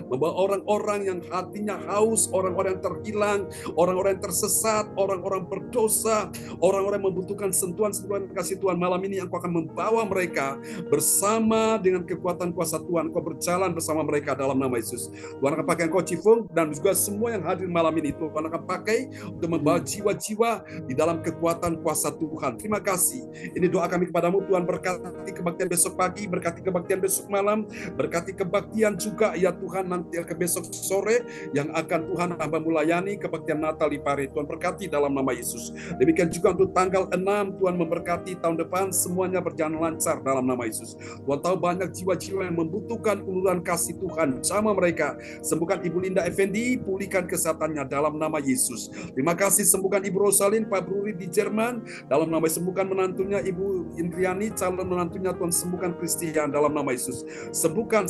membawa orang-orang yang hatinya haus, orang-orang yang terhilang, orang-orang yang tersesat, orang-orang berdosa, orang-orang yang membutuhkan sentuhan-sentuhan kasih Tuhan. Malam ini engkau akan membawa mereka bersama dengan kekuatan kuasa Tuhan. Engkau berjalan bersama mereka dalam nama Yesus. Tuhan akan pakai engkau Cifung dan juga semua yang hadir malam ini. Tuhan akan pakai untuk membawa jiwa-jiwa di dalam kekuatan kuasa Tuhan. Terima kasih. Ini doa kami kepadamu Tuhan. Berkati kebaktian besok pagi, berkati kebaktian besok malam, berkati kebaktian juga ya Tuhan nanti ke besok sore yang akan Tuhan hamba melayani kebaktian Natal di Pare. Tuhan berkati dalam nama Yesus. Demikian juga untuk tanggal 6 Tuhan memberkati tahun depan semuanya berjalan lancar dalam nama Yesus. Tuhan tahu banyak jiwa-jiwa yang membutuhkan uluran kasih Tuhan. Sama mereka, sembuhkan Ibu Linda Effendi, pulihkan kesehatannya dalam nama Yesus. Terima kasih, sembuhkan Ibu Rosalin, Pak Bruri di Jerman dalam nama Yesus. Sembuhkan menantunya Ibu Indriani, calon menantunya Tuhan, sembuhkan Christian dalam nama Yesus. Sembuhkan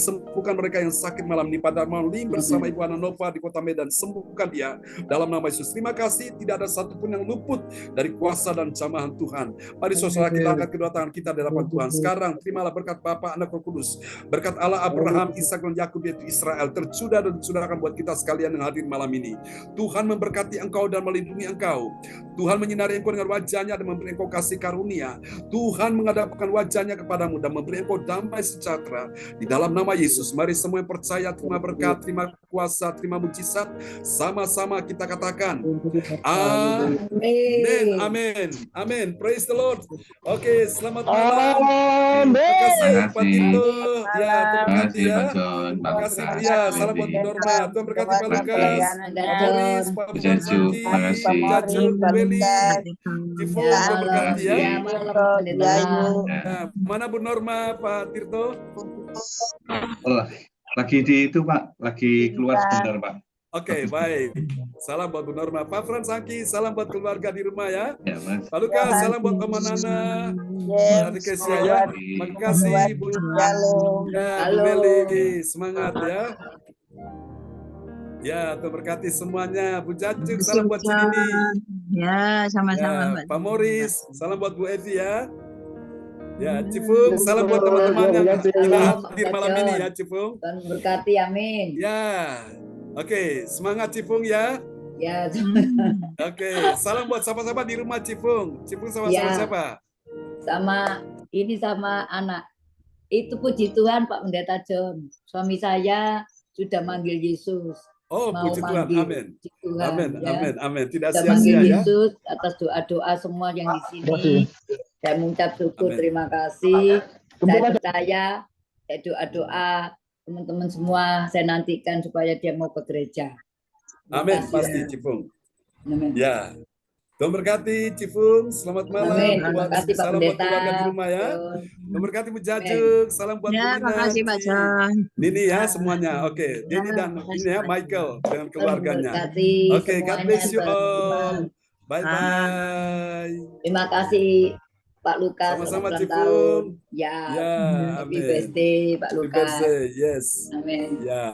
mereka yang sakit malam ini. Pada malam Lim bersama Ibu Ana Nova di Kota Medan, sembuhkan dia dalam nama Yesus. Terima kasih, tidak ada satupun yang luput dari kuasa dan jamahan Tuhan. Mari saudara kita angkat kedua tangan kita di hadapan Tuhan. Sekarang terimalah berkat Bapa, Anak, Roh Kudus, berkat Allah Abraham, Ishak dan Yakub yaitu Israel, tercurah dan dicurahkan buat kita sekalian yang hadir malam ini. Tuhan memberkati engkau dan melindungi engkau. Tuhan menyinari engkau dengan wajahnya dan memberi engkau kasih karunia. Tuhan menghadapkan wajahnya kepadamu dan memberi engkau damai sejahtera di dalam nama Yesus. Mari semua yang percaya terima berkat, terima kuasa, terima mujizat Sama-sama kita katakan, amin, amin, amin. Praise the Lord. Oke, selamat malam. Terima kasih Pak Tito. Ya, terima kasih ya. Terima kasih. Ya, salam buat Bu Norma. Tuhan berkati Pak Lukas, Pak Boris, Pak Santi, Pak Jaju, Bu Beli, Cifu, Tuhan berkati ya. Nah, mana Bu Norma, Pak Tirto? Oh, lagi di itu Pak, lagi keluar sebentar Pak. Oke, baik. Salam buat Bu Norma. Pak Fransaki, salam buat keluarga di rumah ya. Ya, Mas. Pak Lukas, salam buat Mama Nana. Pak Kesia ya. Terima kasih Bu. Ya, Bu Meli, semangat ya. Ya, Tuhan berkati semuanya. Bu Jacuk, salam buat Cinini. Ya, sama-sama. Ya, Pak Moris, salam buat Bu Evi ya. Ya, Cipung, salam buat teman-teman yang hadir malam ini ya, Cipung. Tuhan berkati, amin. Ya, oke, semangat Cipung ya. Ya. Oke, salam buat sahabat-sahabat di rumah Cipung. Cipung sama siapa? Sama anak. Itu puji Tuhan Pak Pendeta John. Suami saya sudah manggil Yesus. Oh, puji Tuhan, amin. Tuhan, amin, ya. amin, amin. Tidak sudah sia-sia ya. Yesus atas doa-doa semua yang di sini. Saya mengucap syukur, terima kasih. Saya percaya, saya doa-doa teman-teman semua, saya nantikan supaya dia mau ke gereja. Amin, pasti Cipung. Amin. Ya. Tuhan berkati Cipung, selamat malam. Terima kasih Pak salam Pendeta. buat keluarga di rumah ya. Tuhan berkati Bu Jajuk, salam buat Ya, terima kasih Pak John. Nini ya semuanya. Oke, Nini dan ini ya Michael dengan keluarganya. Oke, God bless you all. Bye bye. Terima kasih Pak Lukas. Sama-sama Cipung. Ya. Ya, Happy birthday Pak Lukas. Happy birthday, yes. Amin. Ya.